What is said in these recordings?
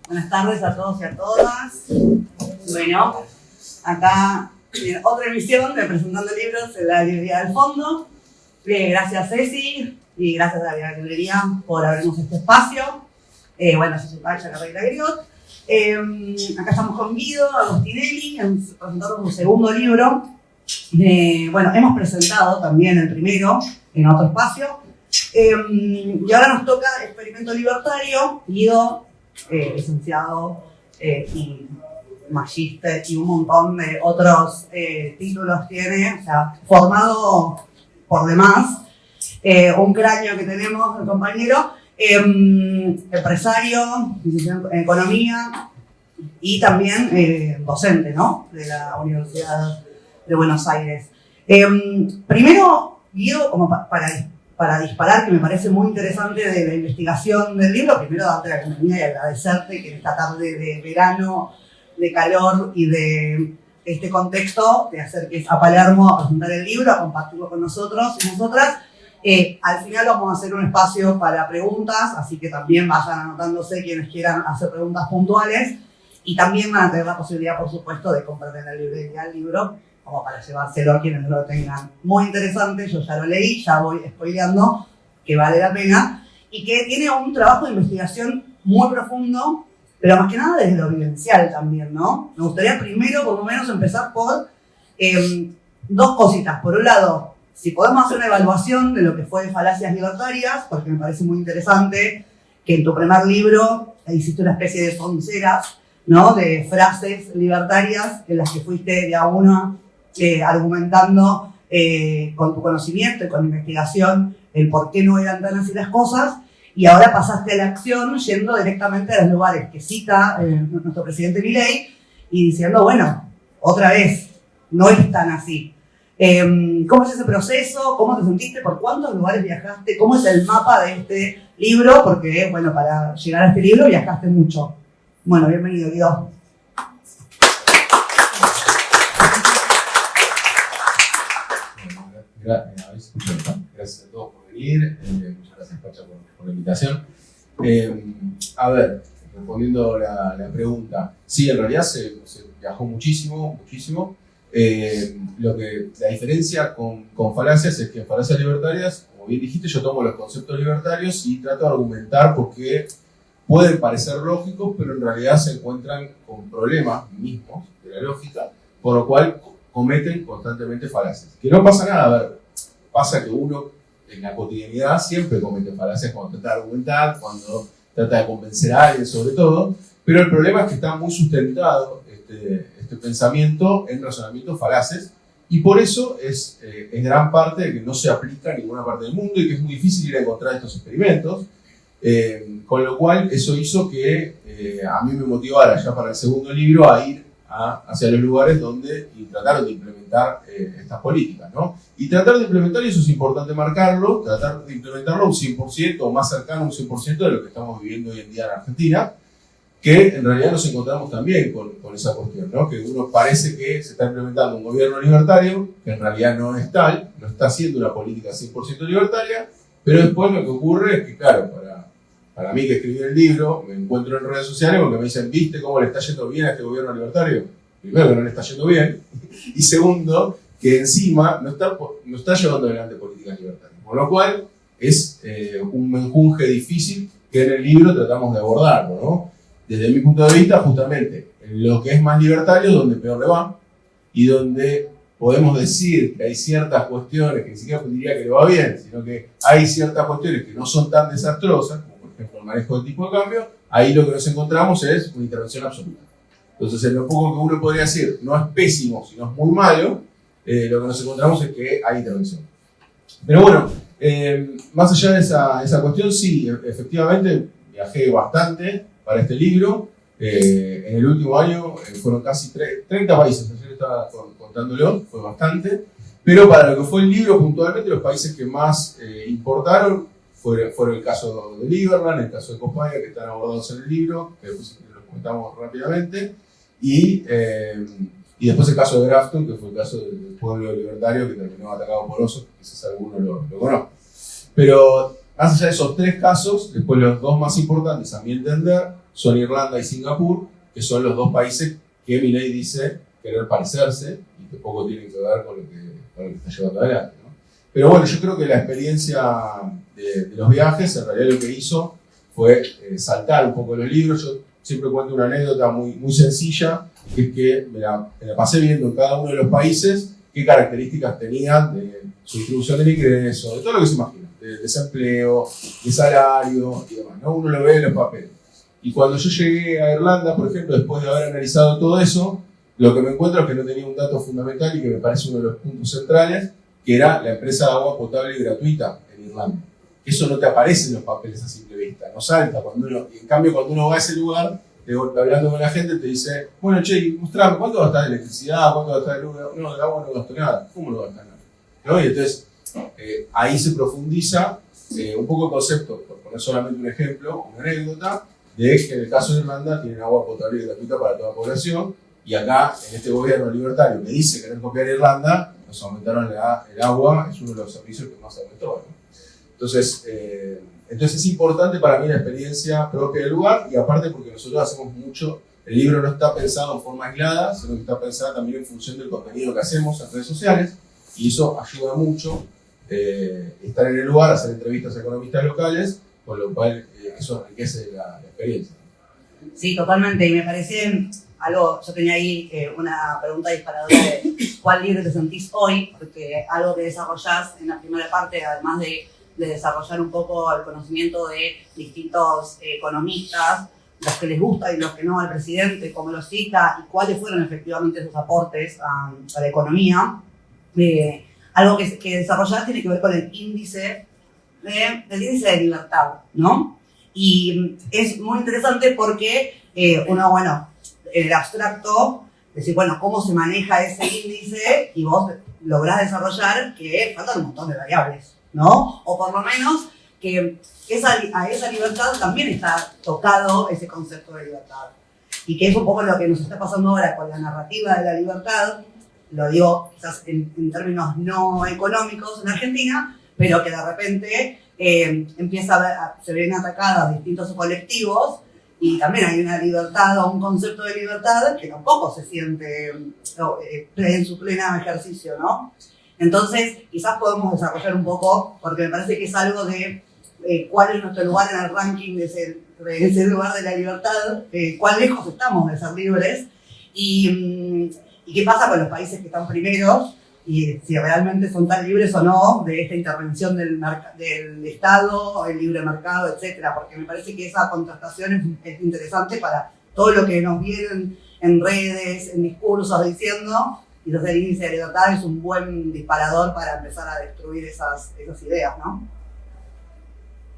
Buenas tardes a todos y a todas. Bueno, acá otra emisión de Presentando Libros en la Librería del Fondo. Gracias Ceci y gracias a la librería por abrirnos este espacio. Bueno, soy Pacha Carrera Griot. Acá estamos con Guido Agostinelli presentando su segundo libro. Bueno, hemos presentado también el primero en otro espacio. Y ahora nos toca Experimento Libertario. Guido, licenciado y magíster y un montón de otros títulos tiene, o sea, formado por demás. Un cráneo que tenemos, el compañero, empresario, licenciado en Economía y también docente, ¿no? De la Universidad de Buenos Aires. Primero, Guido, como para disparar, que me parece muy interesante de la investigación del libro, primero darte la bienvenida y agradecerte que en esta tarde de verano, de calor y de este contexto te acerques a Palermo a presentar el libro, a compartirlo con nosotros y nosotras. Al final vamos a hacer un espacio para preguntas, así que también vayan anotándose quienes quieran hacer preguntas puntuales y también van a tener la posibilidad, por supuesto, de comprar en la librería el libro, como para llevárselo a quienes lo tengan. Muy interesante, yo ya lo leí, ya voy spoileando, que vale la pena, y que tiene un trabajo de investigación muy profundo, pero más que nada desde lo vivencial también, ¿no? Me gustaría primero, por lo menos, empezar por dos cositas. Por un lado, si podemos hacer una evaluación de lo que fue Falacias Libertarias, porque me parece muy interesante que en tu primer libro hiciste una especie de sonceras, ¿no? De frases libertarias en las que fuiste de a una argumentando con tu conocimiento y con investigación el por qué no eran tan así las cosas, y ahora pasaste a la acción yendo directamente a los lugares que cita nuestro presidente Milei y diciendo, bueno, otra vez, no es tan así. ¿Cómo es ese proceso? ¿Cómo te sentiste? ¿Por cuántos lugares viajaste? ¿Cómo es el mapa de este libro? Porque, bueno, para llegar a este libro viajaste mucho. Bueno, bienvenido, Guido. Gracias a todos por venir, muchas gracias Pacha por la invitación. A ver, respondiendo la pregunta, sí, en realidad se viajó muchísimo. La diferencia con Falacias es que en Falacias Libertarias, como bien dijiste, yo tomo los conceptos libertarios y trato de argumentar porque pueden parecer lógicos, pero en realidad se encuentran con problemas mismos de la lógica, por lo cual cometen constantemente falacias. Que no pasa nada, a ver, pasa que uno en la cotidianidad siempre comete falacias cuando trata de argumentar, cuando trata de convencer a alguien sobre todo, pero el problema es que está muy sustentado este pensamiento en razonamientos falaces, y por eso es gran parte de que no se aplica en ninguna parte del mundo y que es muy difícil ir a encontrar estos experimentos, con lo cual eso hizo que a mí me motivara ya para el segundo libro a ir hacia los lugares donde trataron de implementar estas políticas, ¿no? Y tratar de implementar, y eso es importante marcarlo, tratar de implementarlo un 100% o más cercano a un 100% de lo que estamos viviendo hoy en día en Argentina, que en realidad nos encontramos también con esa cuestión, ¿no? Que uno parece que se está implementando un gobierno libertario, que en realidad no es tal, no está haciendo una política 100% libertaria, pero después lo que ocurre es que, claro, para mí que escribí el libro, me encuentro en redes sociales porque me dicen, ¿viste cómo le está yendo bien a este gobierno libertario? Primero, que no le está yendo bien, y segundo, que encima no está llevando adelante políticas libertarias. Por lo cual, es un menjunje difícil que en el libro tratamos de abordarlo, ¿no? Desde mi punto de vista, justamente, en lo que es más libertario, donde peor le va, y donde podemos decir que hay ciertas cuestiones que ni siquiera diría que le va bien, sino que hay ciertas cuestiones que no son tan desastrosas, como por ejemplo el manejo del tipo de cambio, ahí lo que nos encontramos es una intervención absoluta. Entonces, en lo poco que uno podría decir, no es pésimo, sino es muy malo, lo que nos encontramos es que hay intervención. Pero bueno, más allá de esa cuestión, sí, efectivamente viajé bastante para este libro. En el último año fueron casi 30 países, ayer estaba contándolo, fue bastante. Pero para lo que fue el libro, puntualmente, los países que más importaron fueron el caso de Liberland, el caso de Copaya, que están abordados en el libro, que después los comentamos rápidamente, y después el caso de Grafton, que fue el caso del pueblo libertario que terminó atacado por osos, quizás alguno lo conozca. Pero más allá de esos tres casos, después los dos más importantes, a mi entender, son Irlanda y Singapur, que son los dos países que Milei dice querer parecerse y que poco tienen que ver con lo que está llevando adelante, ¿no? Pero bueno, yo creo que la experiencia de los viajes, en realidad lo que hizo fue saltar un poco los libros. Yo siempre cuento una anécdota muy sencilla, que es que me la pasé viendo en cada uno de los países qué características tenían de su distribución del ingreso, de todo lo que se imagina, de desempleo, de salario y demás, ¿no? Uno lo ve en los papeles. Y cuando yo llegué a Irlanda, por ejemplo, después de haber analizado todo eso, lo que me encuentro es que no tenía un dato fundamental y que me parece uno de los puntos centrales, que era la empresa de agua potable y gratuita en Irlanda. Eso no te aparece en los papeles a simple vista, no salta. En cambio, cuando uno va a ese lugar, hablando con la gente, te dice, bueno, che, mostrame, ¿cuánto gastás de electricidad? ¿Cuánto gastás de luz? No, de agua no gasto nada. ¿Cómo no gastás nada? ¿No? Y entonces, ahí se profundiza un poco el concepto, por poner solamente un ejemplo, una anécdota, de que en el caso de Irlanda tienen agua potable y gratuita para toda la población, y acá, en este gobierno libertario que dice querer copiar Irlanda, nos aumentaron el agua, es uno de los servicios que más aumentó, ¿no? Entonces es importante para mí la experiencia propia del lugar, y aparte porque nosotros hacemos mucho, el libro no está pensado en forma aislada, sino que está pensado también en función del contenido que hacemos en redes sociales, y eso ayuda mucho estar en el lugar, hacer entrevistas a economistas locales, con lo cual eso enriquece la experiencia. Sí, totalmente, y me parece algo, yo tenía ahí una pregunta disparadora de cuál libro te sentís hoy, porque algo que desarrollás en la primera parte, además de desarrollar un poco el conocimiento de distintos economistas, los que les gusta y los que no al presidente, cómo lo cita y cuáles fueron efectivamente sus aportes a la economía. Algo que desarrollás tiene que ver con el índice de libertad, ¿no? Y es muy interesante porque uno, bueno, en el abstracto, decir, bueno, cómo se maneja ese índice, y vos lográs desarrollar que faltan un montón de variables, ¿no? O por lo menos que a esa libertad también está tocado ese concepto de libertad. Y que es un poco lo que nos está pasando ahora con la narrativa de la libertad, lo digo quizás en términos no económicos en Argentina, pero que de repente se ven atacados distintos colectivos, y también hay una libertad o un concepto de libertad que tampoco se siente en su pleno ejercicio, ¿no? Entonces, quizás podemos desarrollar un poco, porque me parece que es algo de cuál es nuestro lugar en el ranking de ese lugar de la libertad, cuán lejos estamos de ser libres, y qué pasa con los países que están primeros, y si realmente son tan libres o no de esta intervención del Estado, el libre mercado, etcétera, porque me parece que esa contrastación es interesante para todo lo que nos vienen en redes, en discursos diciendo, y entonces el índice de libertad es un buen disparador para empezar a destruir esas ideas, ¿no?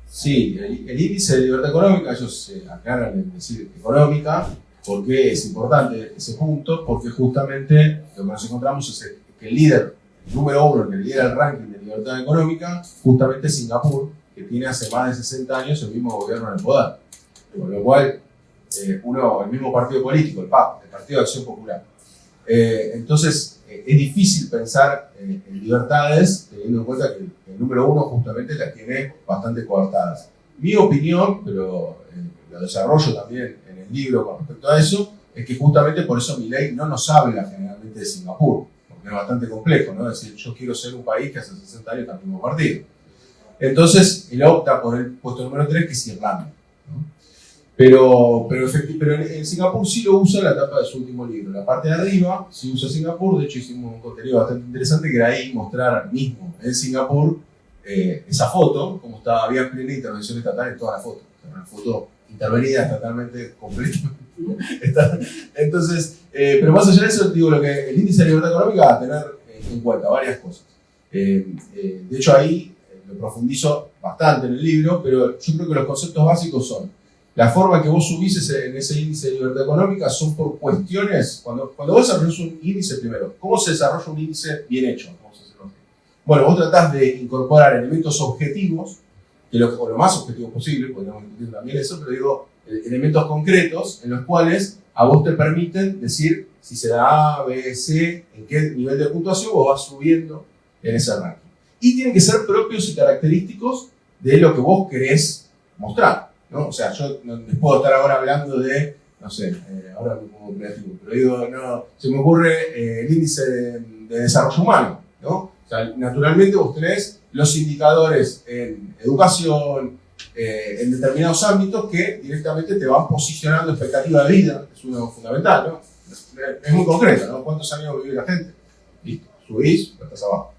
Sí, el índice de libertad económica, ellos se aclaran en decir económica, porque es importante ese punto, porque justamente lo que nos encontramos es que el líder, el número uno, el que lidera el ranking de libertad económica, justamente es Singapur, que tiene hace más de 60 años el mismo gobierno en el poder. Con lo cual, el mismo partido político, el PAP, el Partido de Acción Popular. Entonces, es difícil pensar en libertades, teniendo en cuenta que el número uno justamente las tiene bastante coartadas. Mi opinión, pero lo desarrollo también en el libro con respecto a eso, es que justamente por eso Milei no nos habla generalmente de Singapur, porque es bastante complejo, ¿no? Es decir, yo quiero ser un país que hace 60 años está en el mismo partido. Entonces, él opta por el puesto número 3, que es Irlanda, ¿no? Pero en Singapur sí lo usa en la etapa de su último libro. La parte de arriba sí usa Singapur. De hecho, hicimos un contenido bastante interesante que era ahí mostrar mismo en Singapur esa foto, como estaba, había plena intervención estatal en toda la foto. Una foto intervenida estatalmente completa. Entonces, pero más allá de eso, digo, lo que el índice de libertad económica va a tener en cuenta varias cosas. De hecho, ahí lo profundizo bastante en el libro, pero yo creo que los conceptos básicos son: la forma en que vos subís en ese índice de libertad económica son por cuestiones. Cuando vos desarrollás un índice, primero, ¿cómo se desarrolla un índice bien hecho? Bueno, vos tratás de incorporar elementos objetivos, o lo más objetivos posible, podríamos discutir también eso, pero digo, elementos concretos en los cuales a vos te permiten decir si se da A, B, C, en qué nivel de puntuación vos vas subiendo en ese ranking. Y tienen que ser propios y característicos de lo que vos querés mostrar. ¿no? O sea, yo no les puedo estar ahora hablando de, no sé, ahora me pongo creativo, pero digo, no, se me ocurre el índice de desarrollo humano, ¿no? O sea, naturalmente vos tenés los indicadores en educación, en determinados ámbitos que directamente te van posicionando expectativa de vida, es uno fundamental, ¿no? Es muy concreto, ¿no? ¿Cuántos años vive la gente? Listo, subís, estás abajo.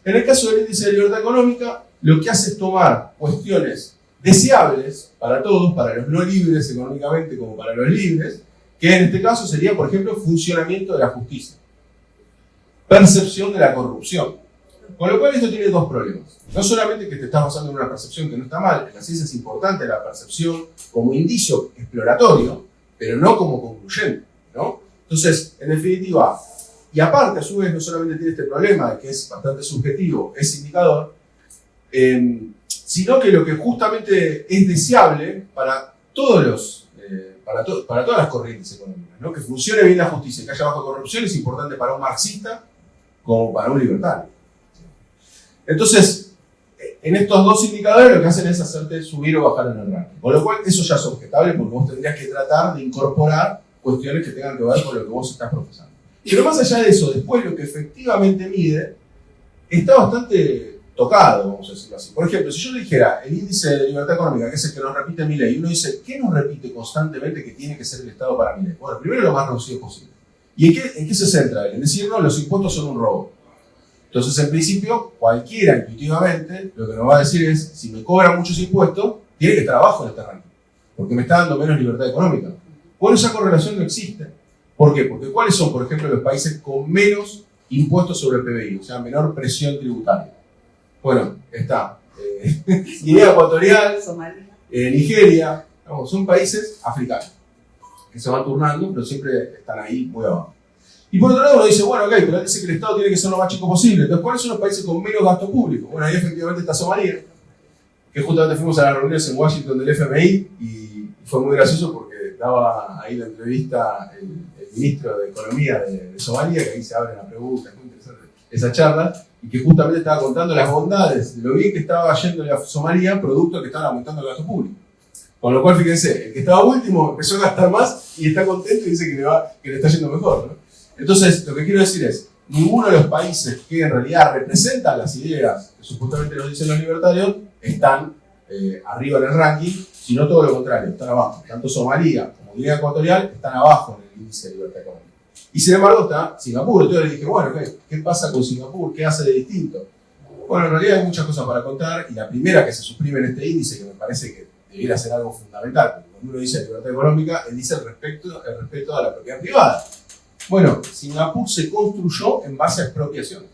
En el caso del índice de libertad económica, lo que hace es tomar cuestiones deseables para todos, para los no libres económicamente como para los libres, que en este caso sería, por ejemplo, funcionamiento de la justicia, percepción de la corrupción. Con lo cual esto tiene dos problemas. No solamente que te estás basando en una percepción que no está mal, en la ciencia es importante la percepción como indicio exploratorio, pero no como concluyente, ¿no? Entonces, en definitiva, y aparte a su vez no solamente tiene este problema de que es bastante subjetivo ese indicador, sino que lo que justamente es deseable para todos los, para todas las corrientes económicas, ¿no? Que funcione bien la justicia, que haya baja corrupción es importante para un marxista como para un libertario. Entonces, en estos dos indicadores lo que hacen es hacerte subir o bajar en el ranking. Con lo cual, eso ya es objetable porque vos tendrías que tratar de incorporar cuestiones que tengan que ver con lo que vos estás profesando. Pero más allá de eso, después lo que efectivamente mide está bastante tocado, vamos a decirlo así. Por ejemplo, si yo le dijera el índice de libertad económica, que es el que nos repite Milei, y uno dice, ¿qué nos repite constantemente que tiene que ser el Estado para Milei? Bueno, primero lo más reducido posible. ¿Y en qué se centra él? En decir, no, los impuestos son un robo. Entonces, en principio, cualquiera intuitivamente lo que nos va a decir es, si me cobran muchos impuestos, tiene que estar abajo en este ranking, porque me está dando menos libertad económica. Bueno, esa correlación no existe. ¿Por qué? Porque ¿cuáles son, por ejemplo, los países con menos impuestos sobre el PBI? O sea, menor presión tributaria. Bueno, está Guinea Ecuatorial, Nigeria, no, son países africanos, que se van turnando, pero siempre están ahí muy abajo. Y por otro lado uno dice, bueno, ok, pero él dice que el Estado tiene que ser lo más chico posible. Entonces, ¿cuáles son los países con menos gasto público? Bueno, ahí efectivamente está Somalia, que justamente fuimos a las reuniones en Washington del FMI y fue muy gracioso porque daba ahí la entrevista el ministro de Economía de Somalia, que ahí se abren las preguntas, es muy interesante esa charla, y que justamente estaba contando las bondades de lo bien que estaba yendo a Somalia, producto de que estaban aumentando el gasto público. Con lo cual, fíjense, el que estaba último empezó a gastar más y está contento y dice que le está yendo mejor, ¿no? Entonces, lo que quiero decir es, ninguno de los países que en realidad representan las ideas que supuestamente nos dicen los libertarios están arriba en el ranking, sino todo lo contrario, están abajo. Tanto Somalia como Guinea Ecuatorial están abajo en el índice de libertad económica. Y sin embargo está Singapur. Entonces le dije, bueno, ¿qué pasa con Singapur? ¿Qué hace de distinto? Bueno, en realidad hay muchas cosas para contar y la primera que se suprime en este índice, que me parece que debiera ser algo fundamental, porque cuando uno dice libertad económica, él dice el respeto a la propiedad privada. Bueno, Singapur se construyó en base a expropiaciones.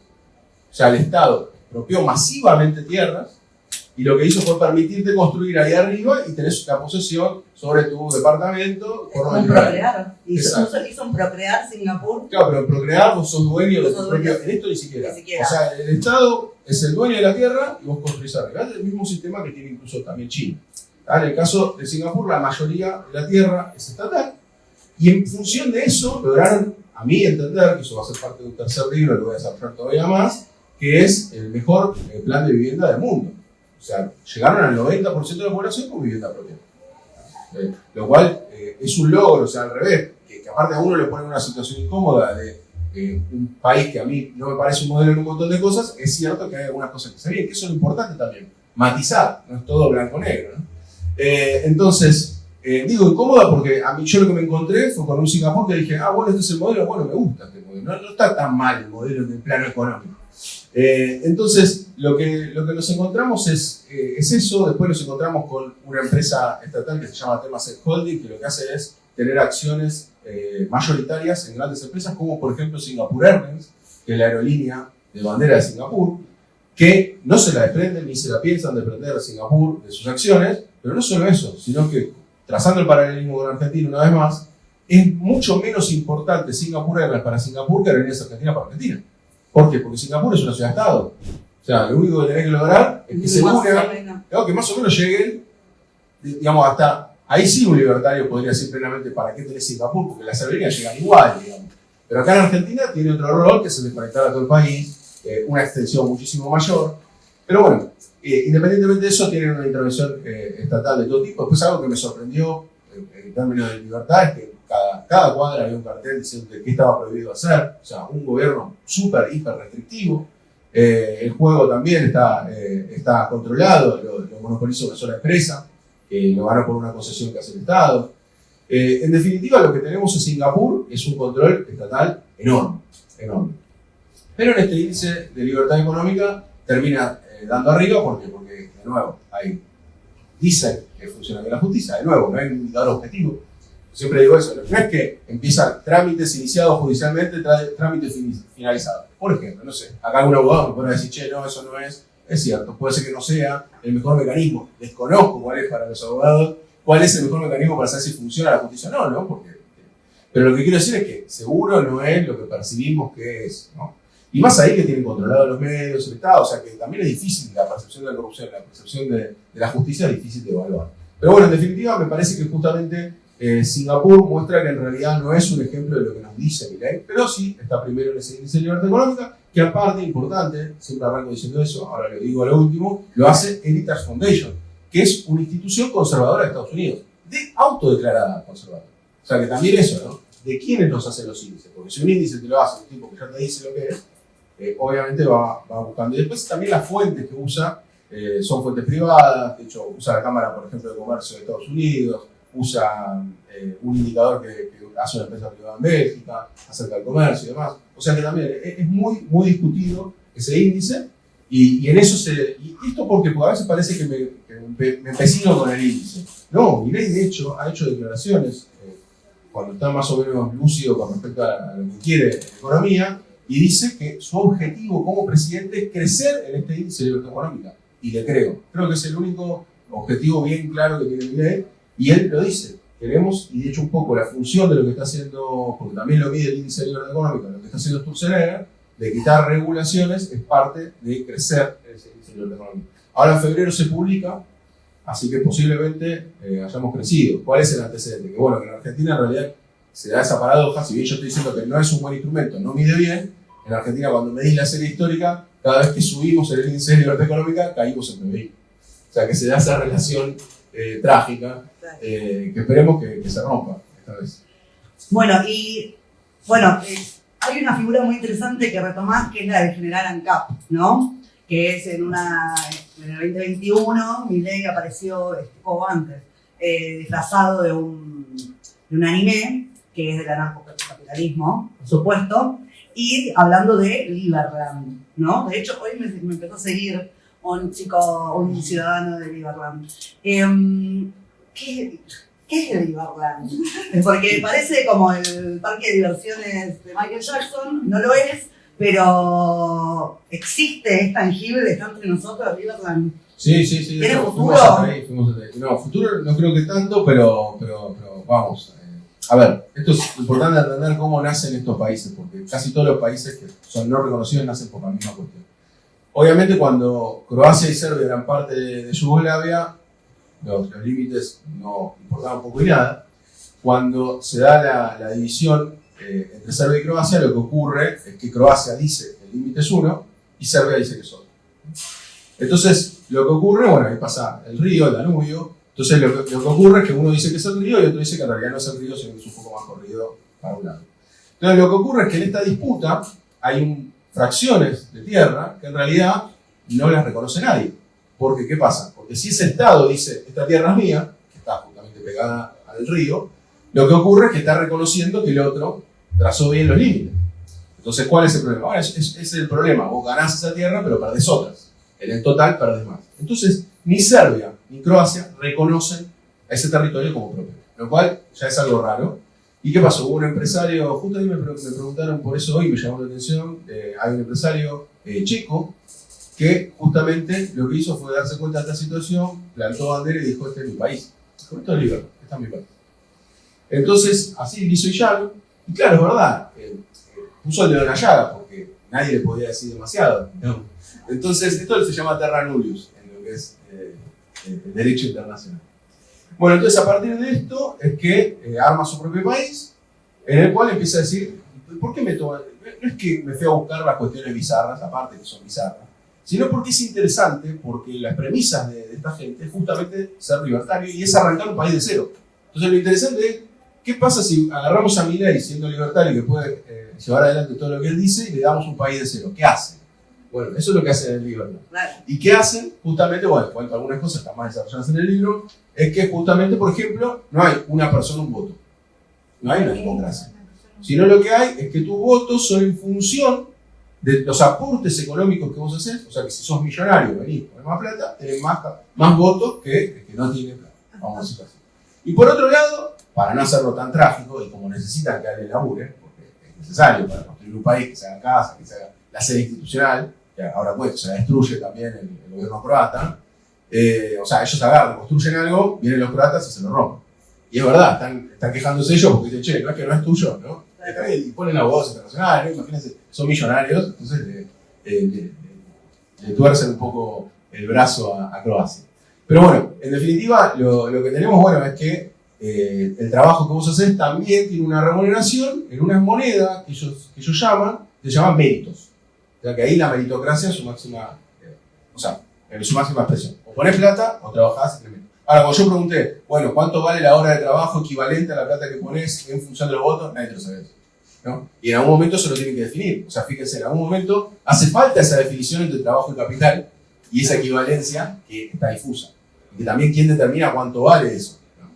O sea, el Estado expropió masivamente tierras y lo que hizo fue permitirte construir ahí arriba y tenés la posesión sobre tu departamento. Es como un procrear. Hizo un procrear Singapur. Claro, pero en procrear vos sos dueño de tu propio... En esto ni siquiera. O sea, el Estado es el dueño de la tierra y vos construís arriba. Es el mismo sistema que tiene incluso también China. En el caso de Singapur, la mayoría de la tierra es estatal. Y en función de eso, lograron, a mí entender, que eso va a ser parte de un tercer libro, lo voy a desarrollar todavía más, que es el mejor plan de vivienda del mundo. O sea, llegaron al 90% de la población con vivienda propia. Lo cual es un logro, o sea, al revés, que aparte a uno le pone en una situación incómoda de un país que a mí no me parece un modelo en un montón de cosas, es cierto que hay algunas cosas que se bien, que eso es lo importante también, matizar, no es todo blanco-negro, ¿no? Entonces, digo incómoda porque a mí yo lo que me encontré fue con un Singapur que dije, bueno, este es el modelo, bueno, me gusta este modelo, no está tan mal el modelo en el plano económico. Entonces, lo que nos encontramos es eso. Después nos encontramos con una empresa estatal que se llama Temasek Holding, que lo que hace es tener acciones mayoritarias en grandes empresas, como por ejemplo Singapore Airlines, que es la aerolínea de bandera de Singapur, que no se la desprenden ni se la piensan desprender a Singapur de sus acciones, pero no solo eso, sino que, trazando el paralelismo con Argentina una vez más, es mucho menos importante Singapore Airlines para Singapur que Aerolíneas Argentinas para Argentina. ¿Por qué? Porque Singapur es una ciudad-estado. O sea, lo único que tenés que lograr es que se unan, que más o menos lleguen, digamos, hasta ahí sí un libertario podría decir plenamente para qué tenés Singapur, porque las aerolíneas llegan igual, digamos. Pero acá en Argentina tiene otro rol, que es el de conectar a todo el país, una extensión muchísimo mayor. Pero bueno, independientemente de eso, tienen una intervención estatal de todo tipo. Después algo que me sorprendió en términos de libertad es que cada cuadra había un cartel diciendo que estaba prohibido hacer. O sea, un gobierno súper, hiper restrictivo. El juego también está controlado, lo monopoliza una sola empresa, que lo gana por una concesión que hace el Estado. En definitiva, lo que tenemos en Singapur es un control estatal enorme, enorme. Pero en este índice de libertad económica termina dando arriba porque, de nuevo, dicen que funciona bien la justicia, de nuevo, no hay un indicador objetivo. Siempre digo eso, no es que empiezan trámites iniciados judicialmente, trámites finalizados. Por ejemplo, no sé, acá un abogado me puede decir, che, no, eso no es cierto, puede ser que no sea el mejor mecanismo. Desconozco cuál es para los abogados, cuál es el mejor mecanismo para saber si funciona la justicia o no, porque... Pero lo que quiero decir es que seguro no es lo que percibimos que es, ¿no? Y más ahí que tienen controlado los medios, el Estado, o sea que también es difícil la percepción de la corrupción, la percepción de la justicia es difícil de evaluar. Pero bueno, en definitiva me parece que justamente Singapur muestra que en realidad no es un ejemplo de lo que nos dice Milei, pero sí está primero en ese índice de libertad económica, que aparte, importante, siempre arranco diciendo eso, ahora lo digo a lo último, lo hace Heritage Foundation, que es una institución conservadora de Estados Unidos, autodeclarada conservadora. O sea que también eso, ¿no? ¿De quiénes nos hacen los índices? Porque si un índice te lo hace un tipo que ya te dice lo que es, obviamente va buscando. Y después también las fuentes que usa son fuentes privadas, de hecho usa la Cámara, por ejemplo, de Comercio de Estados Unidos, usa un indicador que hace una empresa privada en Bélgica acerca del comercio y demás. O sea que también es muy, muy discutido ese índice y en eso y esto porque a veces parece que me empecino con el índice. No, Milei de hecho ha hecho declaraciones cuando está más o menos lúcido con respecto a lo que quiere en economía, y dice que su objetivo como presidente es crecer en este índice de libertad económica. Y le creo. Creo que es el único objetivo bien claro que tiene Milei, y él lo dice. Queremos, y de hecho un poco la función de lo que está haciendo, porque también lo mide el índice de libertad económica, lo que está haciendo Sturzenegger, de quitar regulaciones, es parte de crecer en ese índice de libertad económica. Ahora en febrero se publica, así que posiblemente hayamos crecido. ¿Cuál es el antecedente? Que bueno, que en Argentina en realidad se da esa paradoja, si bien yo estoy diciendo que no es un buen instrumento, no mide bien, en Argentina cuando medís la serie histórica, cada vez que subimos en el índice de libertad económica, caímos en PBI. O sea que se da esa relación trágica, que esperemos que se rompa esta vez. Bueno, hay una figura muy interesante que retomás, que es la del general ANCAP, ¿no? Que es en el 2021, Milei apareció, o antes, disfrazado de un anime, que es del anarcocapitalismo, por supuesto, y hablando de Liberland, ¿no? De hecho, hoy me empezó a seguir un ciudadano de Liberland. ¿Qué es el Liberland? Porque parece como el parque de diversiones de Michael Jackson, no lo es, pero existe, es tangible, está entre nosotros Liberland. Sí. ¿Tiene futuro? Fuimos hasta ahí. No, futuro no creo que tanto, pero vamos. A ver, esto es importante entender cómo nacen estos países, porque casi todos los países que son no reconocidos nacen por la misma cuestión. Obviamente cuando Croacia y Serbia eran parte de Yugoslavia, los límites no importaban poco y nada. Cuando se da la división entre Serbia y Croacia, lo que ocurre es que Croacia dice que el límite es 1 y Serbia dice que es otro. Entonces, lo que ocurre, bueno, ahí pasa el río, el Danubio. Entonces, lo que ocurre es que uno dice que es el río y otro dice que en realidad no es el río, sino que es un poco más corrido para un lado. Entonces, lo que ocurre es que en esta disputa hay fracciones de tierra que en realidad no las reconoce nadie. Porque, ¿qué pasa? Porque si ese Estado dice, esta tierra es mía, que está justamente pegada al río, lo que ocurre es que está reconociendo que el otro trazó bien los límites. Entonces, ¿cuál es el problema? Ahora, es el problema. Vos ganás esa tierra, pero perdés otras. En el total, perdés más. Entonces, ni Serbia ni Croacia reconocen a ese territorio como propio. Lo cual ya es algo raro. ¿Y qué pasó? Hubo un empresario, justo ahí me preguntaron por eso hoy, me llamó la atención, hay un empresario checo que justamente lo que hizo fue darse cuenta de esta situación, plantó bandera y dijo, este es mi país. Dijo, esto es libre, este es mi país. Entonces, así liso y llano, y claro, es verdad, puso el dedo en la llaga porque nadie le podía decir demasiado, ¿no? Entonces, esto se llama terra nullius, en lo que es el derecho internacional. Bueno, entonces a partir de esto es que arma su propio país, en el cual empieza a decir, ¿por qué me toma? No es que me fui a buscar las cuestiones bizarras, aparte que son bizarras, sino porque es interesante, porque las premisas de esta gente es justamente ser libertario y es arrancar un país de cero. Entonces lo interesante es, ¿qué pasa si agarramos a Milei siendo libertario que puede llevar adelante todo lo que él dice y le damos un país de cero? ¿Qué hace? Bueno, eso es lo que hacen en el libro. Claro. ¿Y qué hacen? Justamente, bueno, cuento algunas cosas que están más desarrolladas en el libro, es que justamente, por ejemplo, no hay una persona, un voto. No hay una democracia. Sino lo que hay es que tus votos son en función de los aportes económicos que vos haces. O sea, que si sos millonario, venís con más plata, tenés más votos que el que no tiene plata. Vamos a decirlo así. Y por otro lado, para no hacerlo tan trágico, y como necesitan que alguien labure, porque es necesario para construir un país que se haga casa, que se haga la sede institucional, que ahora pues se destruye también el gobierno croata, o sea, ellos agarran, construyen algo, vienen los croatas y se lo rompen. Y es verdad, están quejándose ellos porque dicen, che, no es que no es tuyo, ¿no? Y ponen abogados internacionales, ¿no? Imagínense, son millonarios, entonces le tuercen un poco el brazo a Croacia. Pero bueno, en definitiva, lo que tenemos, bueno, es que el trabajo que vos haces también tiene una remuneración en una moneda que ellos llaman, que se llaman méritos. O sea, que ahí la meritocracia es su máxima, en su máxima expresión. O ponés plata o trabajás simplemente. Ahora, cuando yo pregunté, bueno, ¿cuánto vale la hora de trabajo equivalente a la plata que ponés en función de los votos? Nadie te lo sabe, ¿no? Y en algún momento se lo tienen que definir. O sea, fíjense, en algún momento hace falta esa definición entre trabajo y capital y esa equivalencia que está difusa. Y que también quién determina cuánto vale eso, ¿no?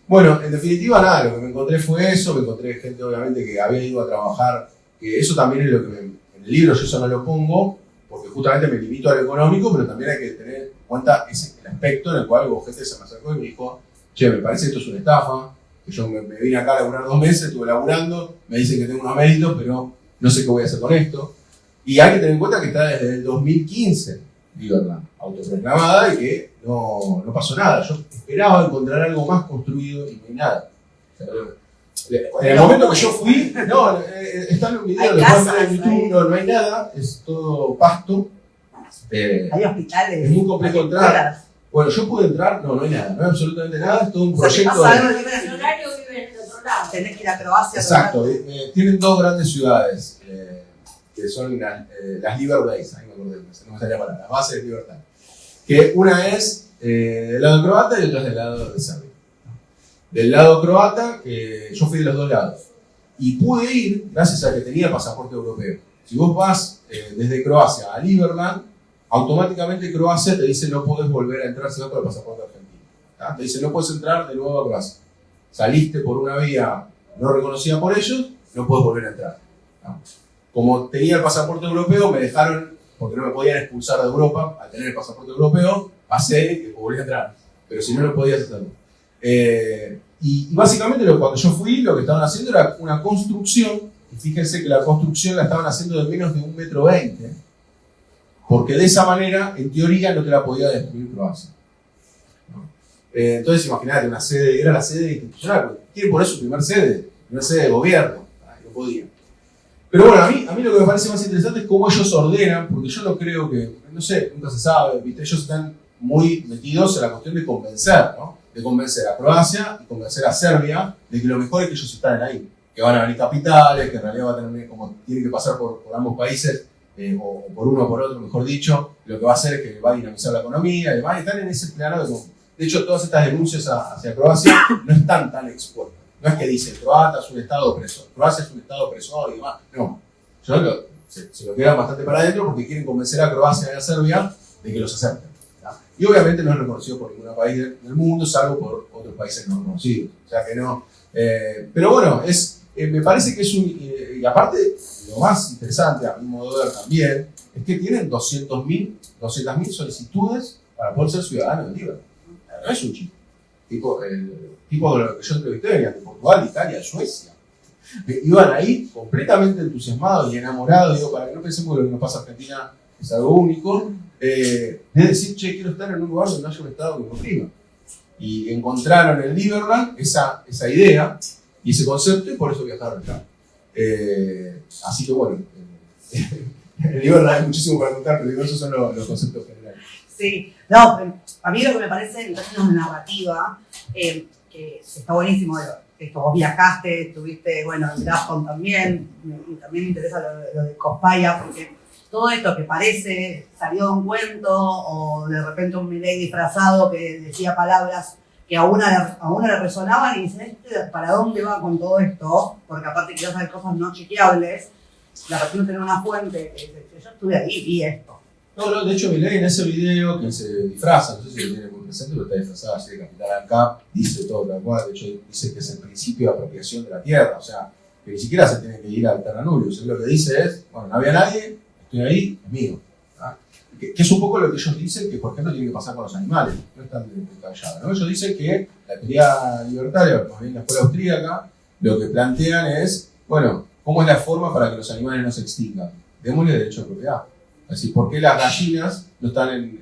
Bueno, en definitiva, nada, lo que me encontré fue eso. Me encontré gente, obviamente, que había ido a trabajar, que eso también es lo que en el libro yo eso no lo pongo, porque justamente me limito a lo económico, pero también hay que tener en cuenta el aspecto en el cual hubo gente se me acercó y me dijo, che, me parece que esto es una estafa, que yo me vine acá a laburar 2 meses, estuve laburando, me dicen que tengo unos méritos, pero no sé qué voy a hacer con esto. Y hay que tener en cuenta que está desde el 2015, Liberland, autoproclamada, y que no pasó nada. Yo esperaba encontrar algo más construido y no hay nada. En el momento que yo fui, no, está en un video, lo pueden ver en YouTube, no hay nada, es todo pasto. Hay hospitales. Es muy complejo entrar. Bueno, yo pude entrar, no hay nada, no hay absolutamente nada, es todo un proyecto. El horario vive en otro lado. Tenés que ir a Croacia. Exacto, tienen 2 grandes ciudades, que son las Liber Base, ahí me acordé, no me salía para las bases de libertad. Que una es del lado croata y otra es del lado de Serbia. Del lado croata, yo fui de los 2 lados. Y pude ir gracias a que tenía pasaporte europeo. Si vos vas desde Croacia a Liberland, automáticamente Croacia te dice no podés volver a entrar si vas con el pasaporte argentino. ¿Tá? Te dice no puedes entrar de nuevo a Croacia. Saliste por una vía no reconocida por ellos, no puedes volver a entrar. ¿Tá? Como tenía el pasaporte europeo, me dejaron, porque no me podían expulsar de Europa, al tener el pasaporte europeo, pasé y volví a entrar. Pero si no, no podías hacerlo. Y básicamente cuando yo fui, lo que estaban haciendo era una construcción, y fíjense que la construcción la estaban haciendo de menos de 1,20 m, porque de esa manera, en teoría, no te la podía destruir Croacia. ¿No? Entonces, imagínate, una sede, era la sede institucional, quiere poner su primer sede de gobierno, no podía. Pero bueno, a mí lo que me parece más interesante es cómo ellos ordenan, porque yo no creo que, no sé, nunca se sabe, ¿viste? Ellos están muy metidos en la cuestión de convencer, ¿no? De convencer a Croacia y convencer a Serbia de que lo mejor es que ellos estén ahí, que van a venir capitales, que en realidad va a tener, como tienen que pasar por ambos países, o por uno o por otro, mejor dicho, lo que va a hacer es que va a dinamizar la economía y demás, y están en ese plano de hecho, todas estas denuncias hacia Croacia no están tan expuestas. No es que dicen Croacia es un estado opresor, Croacia es un estado opresor y demás. No, se lo quedan bastante para adentro porque quieren convencer a Croacia y a Serbia de que los acepten. Y obviamente no es reconocido por ningún país del mundo, salvo por otros países no reconocidos. O sea que no. Pero bueno, me parece que es y aparte, lo más interesante, a mi modo de ver también, es que tienen 200.000 solicitudes para poder ser ciudadanos de Liberland. No es un chiste. Tipo de lo que yo entrevisté, venían de Portugal, Italia, Suecia. Iban ahí completamente entusiasmados y enamorados, digo, para que no pensemos que lo que nos pasa a Argentina es algo único, de decir, che, quiero estar en un lugar donde haya un Estado que me oprima. Y encontraron en Liberland esa idea y ese concepto y por eso viajaron acá. Así que bueno, en Liberland hay muchísimo para contar, pero esos son los conceptos generales. Sí, no, a mí lo que me parece en términos de narrativa, que está buenísimo, esto, vos viajaste, estuviste, bueno, en Grafton también, y también me interesa lo de Cospaia, porque todo esto que parece salió de un cuento o de repente un Milei disfrazado que decía palabras que a una le resonaban y dicen, ¿para dónde va con todo esto? Porque aparte quiero hacer cosas no chequeables, la persona tiene una fuente que dice, yo estuve ahí, vi esto. No, de hecho Milei en ese video que se disfraza, no sé si lo tiene muy presente, pero está disfrazado así de Capital ANCAP, dice todo tal cual, de hecho dice que es el principio de apropiación de la tierra, o sea, que ni siquiera se tiene que ir al Terranurius, lo que dice es, bueno, no había nadie, estoy ahí, es mío. Que es un poco lo que ellos dicen que, por ejemplo, tiene que pasar con los animales, no están detallados, ¿no? Ellos dicen que la teoría libertaria, más bien la escuela austríaca, lo que plantean es, bueno, ¿cómo es la forma para que los animales no se extingan? Démosle derecho de propiedad. Es decir, ¿por qué las gallinas no están en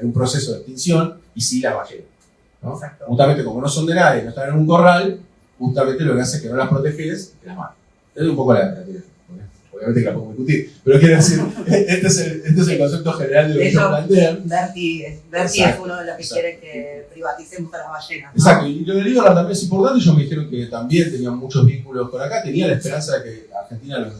un proceso de extinción y sí las ballenas? ¿No? Justamente como no son de nadie, no están en un corral, justamente lo que hace es que no las proteges, que las matas. Es un poco la teoría. Obviamente que la podemos discutir, pero quiero decir, este es el concepto general de lo que ellos plantean. Berti es uno de los que quiere que privaticemos a las ballenas, ¿no? Exacto, y lo del Líbano también es importante. Ellos me dijeron que también tenían muchos vínculos con acá, tenía la esperanza de que Argentina los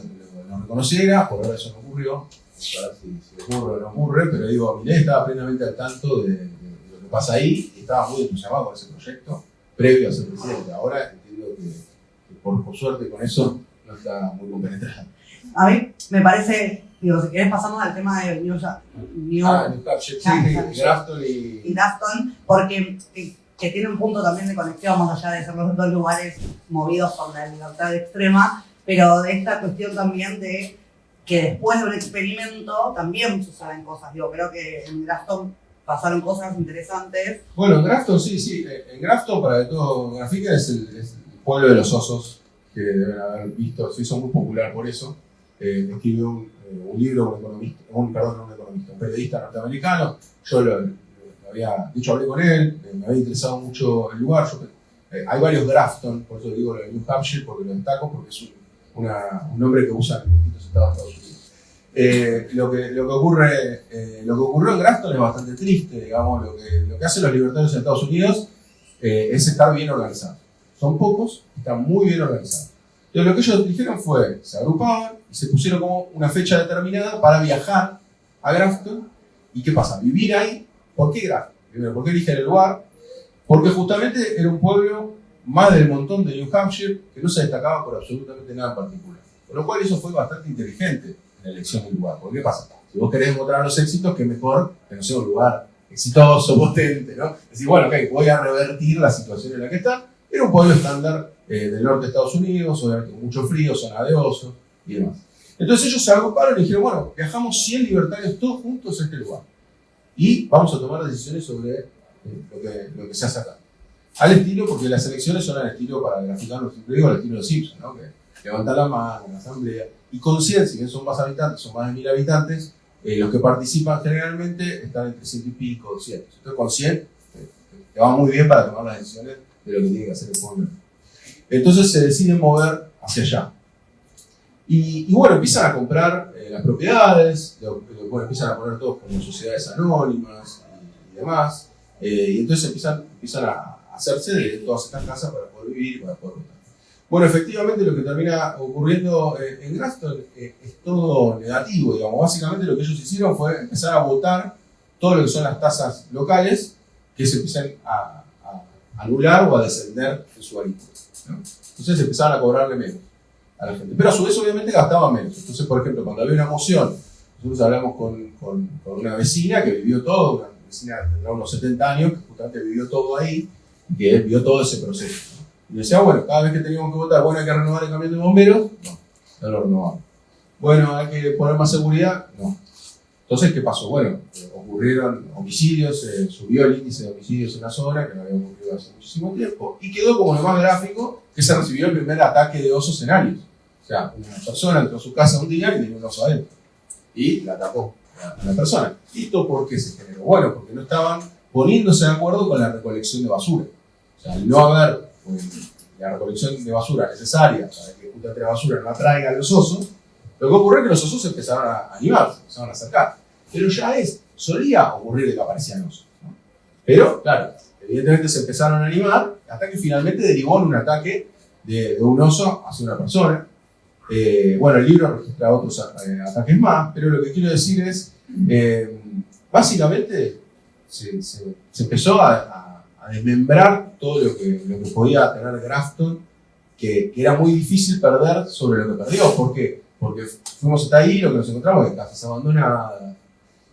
reconociera, por ahora eso no ocurrió, a ver si ocurre o no ocurre, pero digo, Milei estaba plenamente al tanto de lo que pasa ahí y estaba muy entusiasmado con ese proyecto previo a ser presidente. Ahora entiendo que por suerte con eso no está muy compenetrado. A mí me parece, digo, si querés pasamos al tema de New Hampshire, sí, Grafton y Grafton, porque que tiene un punto también de conexión, más allá de ser los dos lugares movidos por la libertad extrema, pero de esta cuestión también de que después de un experimento también suceden cosas. Digo, creo que en Grafton pasaron cosas interesantes. Bueno, en Grafton, sí. En Grafton, para que todo grafiquen, es el pueblo de los osos, que deben haber visto, se hizo muy popular por eso. Escribió un libro, un periodista norteamericano. Yo lo había dicho, hablé con él, me había interesado mucho el lugar. Hay varios Grafton, por eso digo lo de New Hampshire, porque lo destaco, porque es un nombre que usan en distintos estados de Estados Unidos. Lo que ocurrió en Grafton es bastante triste, digamos. Lo que hacen los libertarios en Estados Unidos es estar bien organizados. Son pocos, están muy bien organizados. Entonces, lo que ellos dijeron fue, se agrupaban y se pusieron como una fecha determinada para viajar a Grafton. ¿Y qué pasa? Vivir ahí. ¿Por qué Grafton? Primero, ¿por qué eligen el lugar? Porque justamente era un pueblo más del montón de New Hampshire que no se destacaba por absolutamente nada en particular. Por lo cual eso fue bastante inteligente en la elección del lugar. ¿Por qué pasa? Si vos querés mostrar los éxitos, qué mejor que no sea un lugar exitoso, potente, ¿no? Es decir, bueno, ok, voy a revertir la situación en la que está. Era un pueblo estándar del norte de Estados Unidos, obviamente con mucho frío, zona de osos y demás. Entonces ellos se agruparon y dijeron, bueno, viajamos 100 libertarios todos juntos a este lugar. Y vamos a tomar decisiones sobre lo que se hace acá. Al estilo, porque las elecciones son al estilo, para graficarlo, siempre digo, al estilo de Simpson, ¿no? Que levantan la mano en la asamblea y con 100, si bien son más habitantes, son más de 1000 habitantes, los que participan generalmente están entre 100 y pico, 200. Entonces con 100 te va muy bien para tomar las decisiones de lo que tiene que hacer el pueblo. Entonces se deciden mover hacia allá. Y bueno, empiezan a comprar las propiedades, bueno, empiezan a poner todos como sociedades anónimas y demás, y entonces empiezan a hacerse de todas estas casas para poder vivir y para poder votar. Bueno, efectivamente lo que termina ocurriendo en Grafton es todo negativo, digamos. Básicamente lo que ellos hicieron fue empezar a votar todo lo que son las tasas locales que se empiezan a anular o a descender en su alícuota, ¿no? Entonces empezaron a cobrarle menos a la gente. Pero a su vez obviamente gastaban menos. Entonces, por ejemplo, cuando había una moción, nosotros hablamos con una vecina que vivió todo, una vecina que tendrá unos 70 años, que justamente vivió todo ahí, y que vio todo ese proceso, ¿no? Y decía, bueno, cada vez que teníamos que votar, bueno, hay que renovar el camión de bomberos, no lo renovamos. Bueno, hay que poner más seguridad, no. Entonces, ¿qué pasó? Bueno, ocurrieron homicidios, subió el índice de homicidios en la zona, que no había ocurrido hace muchísimo tiempo, y quedó como lo más gráfico que se recibió el primer ataque de osos en Arios. O sea, una persona entró a su casa un día y tenía un oso adentro, y la atacó a la persona. ¿Y esto por qué se generó? Bueno, porque no estaban poniéndose de acuerdo con la recolección de basura. O sea, al no haber la recolección de basura necesaria para que justamente la basura no atraiga a los osos, lo que ocurrió es que los osos empezaron a animarse, empezaron a acercar. Pero ya solía ocurrir de que aparecían osos, ¿no? Pero, claro, evidentemente se empezaron a animar hasta que finalmente derivó en un ataque de un oso hacia una persona. Bueno, el libro registra otros ataques más, pero lo que quiero decir es, básicamente se empezó a desmembrar todo lo que podía tener Grafton, que era muy difícil perder sobre lo que perdió. ¿Por qué? Porque fuimos hasta ahí, lo que nos encontramos es que casas abandonadas,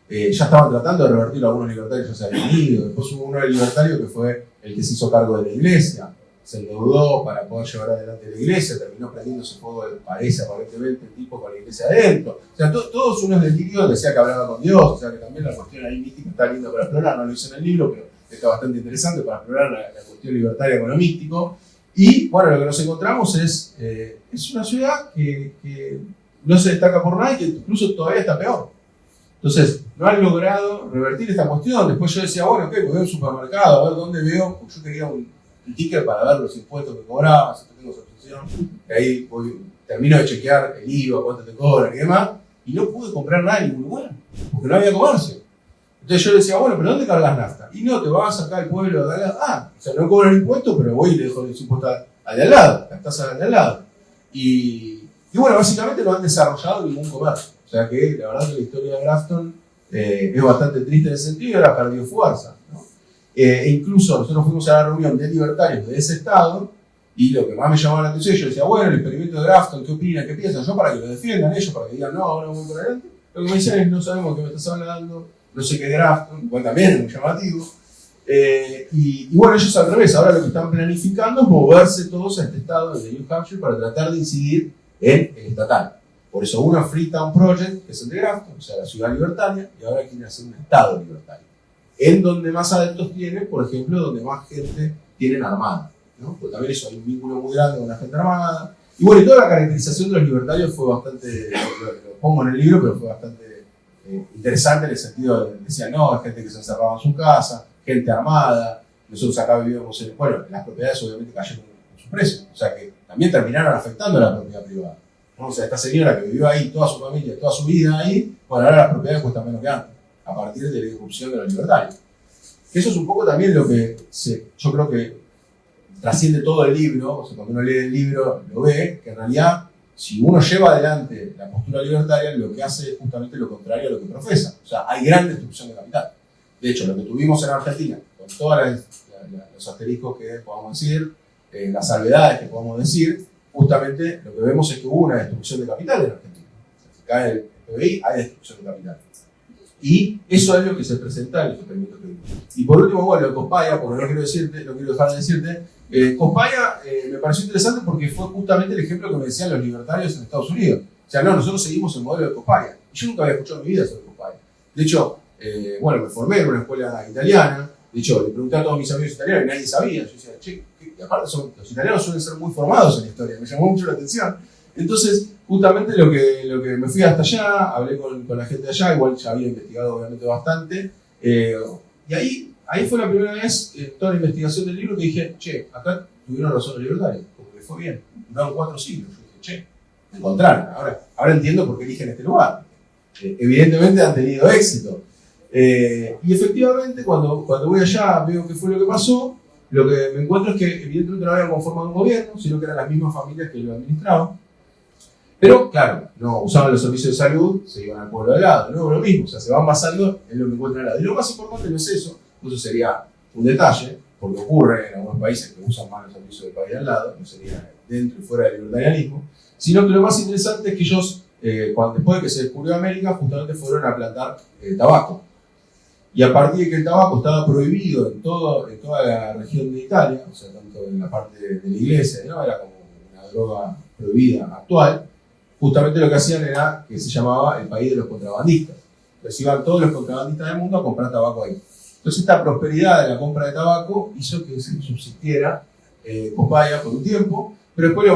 ya estaban tratando de revertir algunos libertarios, ya se habían ido. Después hubo uno libertario que fue el que se hizo cargo de la iglesia, se endeudó para poder llevar adelante la iglesia, terminó prendiéndose fuego, parece aparentemente, el tipo con la iglesia adentro. O sea, todos unos delirios, decía que hablaba con Dios, o sea que también la cuestión ahí mística está linda para explorar, no lo hice en el libro, pero está bastante interesante para explorar la cuestión libertaria con lo místico. Y bueno, lo que nos encontramos es una ciudad que no se destaca por nada y que incluso todavía está peor. Entonces, no han logrado revertir esta cuestión. Después yo decía, bueno, ok, pues voy a un supermercado, a ver dónde veo, porque yo quería un ticket para ver los impuestos que cobraba, si tengo esa opción, que ahí termino de chequear el IVA, cuánto te cobran y demás, y no pude comprar nada en ningún lugar, porque no había comercio. Entonces yo decía, bueno, pero ¿dónde cargas nafta? Y no, te vas acá al pueblo de al lado. O sea, no cobran impuestos, pero voy y le dejo los impuestos al de al lado, las tasas al de al lado. Y bueno, básicamente no han desarrollado ningún comercio. O sea que la verdad que la historia de Grafton es bastante triste en ese sentido y ahora perdió fuerza, ¿no? E incluso nosotros fuimos a la reunión de libertarios de ese estado y lo que más me llamaba la atención, yo decía, bueno, el experimento de Grafton, ¿qué opinan? ¿Qué piensan? Yo para que lo defiendan ellos, para que digan, no, ahora vamos por adelante. Lo que me dicen es, no sabemos de qué me estás hablando, no sé qué es Grafton, cual también es muy llamativo. Y bueno, ellos al revés, ahora lo que están planificando es moverse todos a este estado de New Hampshire para tratar de incidir en el estatal. Por eso uno Freetown Project, que es el de Grafton, o sea, la ciudad libertaria, y ahora quieren hacer un estado libertario. En donde más adeptos tienen, por ejemplo, donde más gente tienen armada, ¿no? Porque también eso hay un vínculo muy grande con la gente armada. Y bueno, y toda la caracterización de los libertarios fue bastante, lo pongo en el libro, pero fue bastante interesante en el sentido de, decía, no, hay gente que se encerraba en su casa, gente armada, nosotros acá vivíamos bueno, las propiedades obviamente cayeron en su precio, o sea que también terminaron afectando a la propiedad privada, ¿no? O sea, esta señora que vivió ahí toda su familia, toda su vida ahí, bueno, ahora las propiedades cuestan menos que antes, a partir de la irrupción de los libertarios. Eso es un poco también lo que yo creo que trasciende todo el libro, o sea, cuando uno lee el libro lo ve, que en realidad si uno lleva adelante la postura libertaria, lo que hace es justamente lo contrario a lo que profesa. O sea, hay gran destrucción de capital. De hecho, lo que tuvimos en Argentina, con todos los asteriscos que podamos decir, las salvedades que podamos decir, justamente lo que vemos es que hubo una destrucción de capital en Argentina. Si cae el PBI, hay destrucción de capital. Y eso es lo que se presenta en los experimentos que vimos. Y por último, bueno, de Cospaya, porque no quiero dejar de decirte, Cospaya me pareció interesante porque fue justamente el ejemplo que me decían los libertarios en Estados Unidos. O sea, no, nosotros seguimos el modelo de Cospaya. Y yo nunca había escuchado en mi vida sobre Cospaya. De hecho, bueno, me formé en una escuela italiana. De hecho, le pregunté a todos mis amigos italianos y nadie sabía. Yo decía, che, y aparte los italianos suelen ser muy formados en la historia. Me llamó mucho la atención. Entonces, justamente lo que me fui hasta allá, hablé con la gente de allá, igual ya había investigado obviamente bastante. Y ahí fue la primera vez en toda la investigación del libro que dije, che, acá tuvieron razón los libertarios, porque les fue bien. Duraron 4 siglos. Yo dije, che, me encontraron. Ahora entiendo por qué eligen este lugar. Evidentemente han tenido éxito. Y efectivamente, cuando voy allá, veo qué fue lo que pasó. Lo que me encuentro es que evidentemente no habían conformado un gobierno, sino que eran las mismas familias que lo administraban. Pero, claro, no usaban los servicios de salud, se iban al pueblo de al lado, no lo mismo, o sea, se van basando en lo que encuentran al lado. Y lo más importante no es eso sería un detalle, porque ocurre en algunos países que usan más los servicios del país de al lado, no sería dentro y fuera del libertarianismo, sino que lo más interesante es que ellos, después de que se descubrió América, justamente fueron a plantar tabaco. Y a partir de que el tabaco estaba prohibido en toda la región de Italia, o sea, tanto en la parte de la iglesia, ¿no? Era como una droga prohibida actual, justamente lo que hacían era que se llamaba el país de los contrabandistas. Entonces iban todos los contrabandistas del mundo a comprar tabaco ahí. Entonces esta prosperidad de la compra de tabaco hizo que se subsistiera Cospaya por un tiempo, pero después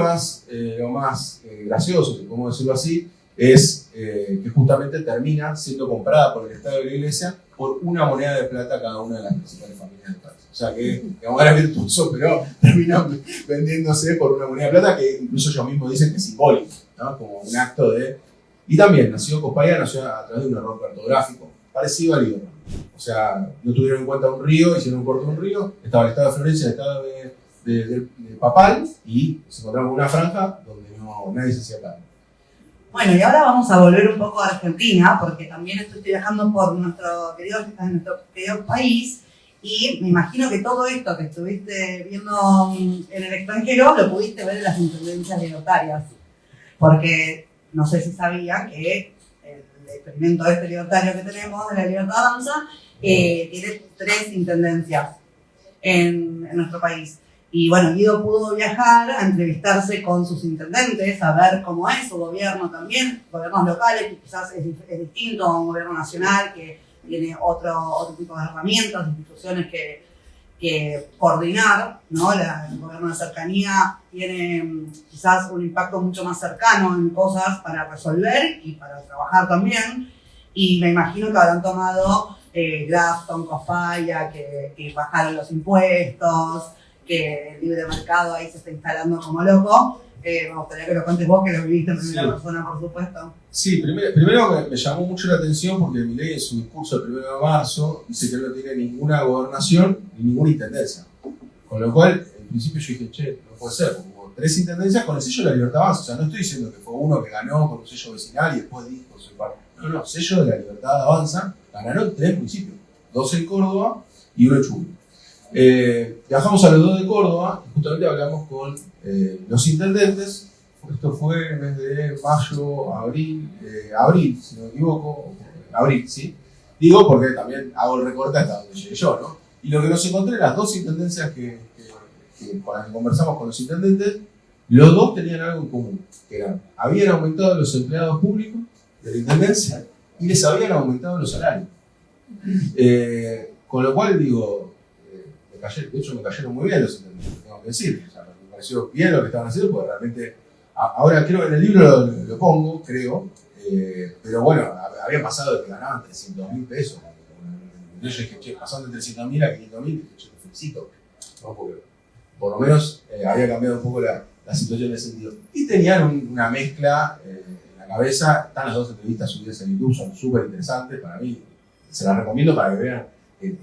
lo más gracioso, si podemos decirlo así, es que justamente termina siendo comprada por el Estado de la Iglesia por una moneda de plata cada una de las principales familias del país. O sea que, digamos, era virtuoso, pero terminó vendiéndose por una moneda de plata que incluso ellos mismos dicen que es simbólico, ¿no? Como un acto de... Y también Cospaya nació a través de un error cartográfico, parecido al Líbano. O sea, no tuvieron en cuenta un río, hicieron un corto de un río, estaba el estado de Florencia, el estado de Papal, y se encontraron una franja donde nadie se hacía cargo. Bueno, y ahora vamos a volver un poco a Argentina, porque también estoy viajando por nuestro querido país, y me imagino que todo esto que estuviste viendo en el extranjero lo pudiste ver en las intendencias libertarias, porque no sé si sabían que el experimento libertario que tenemos, de la Libertad Avanza, tiene 3 intendencias en nuestro país. Y bueno, Guido pudo viajar a entrevistarse con sus intendentes, a ver cómo es su gobierno también, gobiernos locales, que quizás es distinto a un gobierno nacional que tiene otro tipo de herramientas, instituciones que coordinar, ¿no? El gobierno de cercanía tiene quizás un impacto mucho más cercano en cosas para resolver y para trabajar también. Y me imagino que habrán tomado Grafton, Cofaya, que bajaron los impuestos, que el libre mercado ahí se está instalando como loco. Me gustaría que lo cuentes vos, que lo viviste en primera persona, por supuesto. Sí, primero me llamó mucho la atención porque Milei en su discurso del 1 de marzo dice que él no tiene ninguna gobernación ni ninguna intendencia. Con lo cual, en principio yo dije, che, no puede ser, porque hubo 3 intendencias con el sello de la Libertad Avanza. O sea, no estoy diciendo que fue uno que ganó con un sello vecinal y después dijo, no, sello de la Libertad Avanza, ganaron 3 municipios, 2 en Córdoba y 1 en Chubut. Viajamos a los 2 de Córdoba y justamente hablamos con los intendentes. Esto fue en el mes de mayo, abril, si no me equivoco, abril, ¿sí? Digo porque también hago el recorte hasta donde llegué yo, ¿no? Y lo que nos encontré, las 2 intendencias con las que conversamos con los intendentes, los 2 tenían algo en común, que habían aumentado los empleados públicos de la intendencia y les habían aumentado los salarios. Con lo cual digo, de hecho me cayeron muy bien los intendentes, tengo que decir. O sea, me pareció bien lo que estaban haciendo, porque realmente, ahora creo que en el libro lo pongo, creo, pero bueno, había pasado de que ganaban 300.000 pesos. Yo dije, che, pasando de 300.000 a 500.000, yo te felicito, ¿no? Porque por lo menos había cambiado un poco la situación en ese sentido. Y tenían una mezcla en la cabeza. Están las 2 entrevistas subidas en YouTube, son súper interesantes para mí, se las recomiendo para que vean el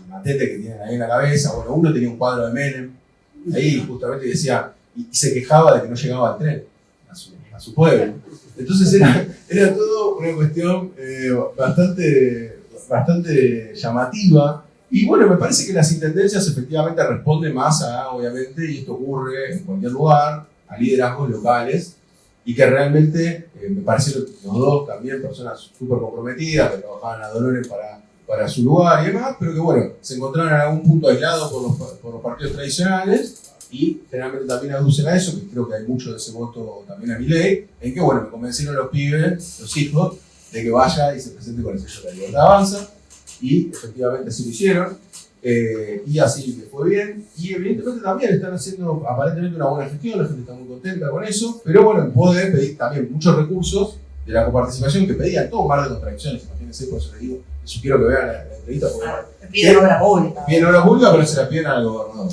matete que tienen ahí en la cabeza. Bueno, uno tenía un cuadro de Menem, ahí justamente decía, y se quejaba de que no llegaba al tren a su pueblo. Entonces era todo una cuestión bastante llamativa. Y bueno, me parece que las intendencias efectivamente responden más a, obviamente, y esto ocurre en cualquier lugar, a liderazgos locales, y que realmente me parecieron los 2 también personas súper comprometidas, que trabajaban a dolores para su lugar y demás, pero que bueno, se encontraron en algún punto aislados por los partidos tradicionales, y generalmente también aducen a eso, que creo que hay mucho de ese voto también a Milei, en que bueno, me convencieron los pibes, los hijos, de que vaya y se presente con el sello de la Libertad Avanza, y efectivamente así lo hicieron, y así le fue bien, y evidentemente también están haciendo aparentemente una buena gestión, la gente está muy contenta con eso, pero bueno, en pos de pedir también muchos recursos de la coparticipación que pedían, todo un mar de contradicciones, imagínense, por eso les digo, les sugiero que vean la entrevista, porque piden obra pública. Piden obra pública, pero se la piden al gobernador, ¿no?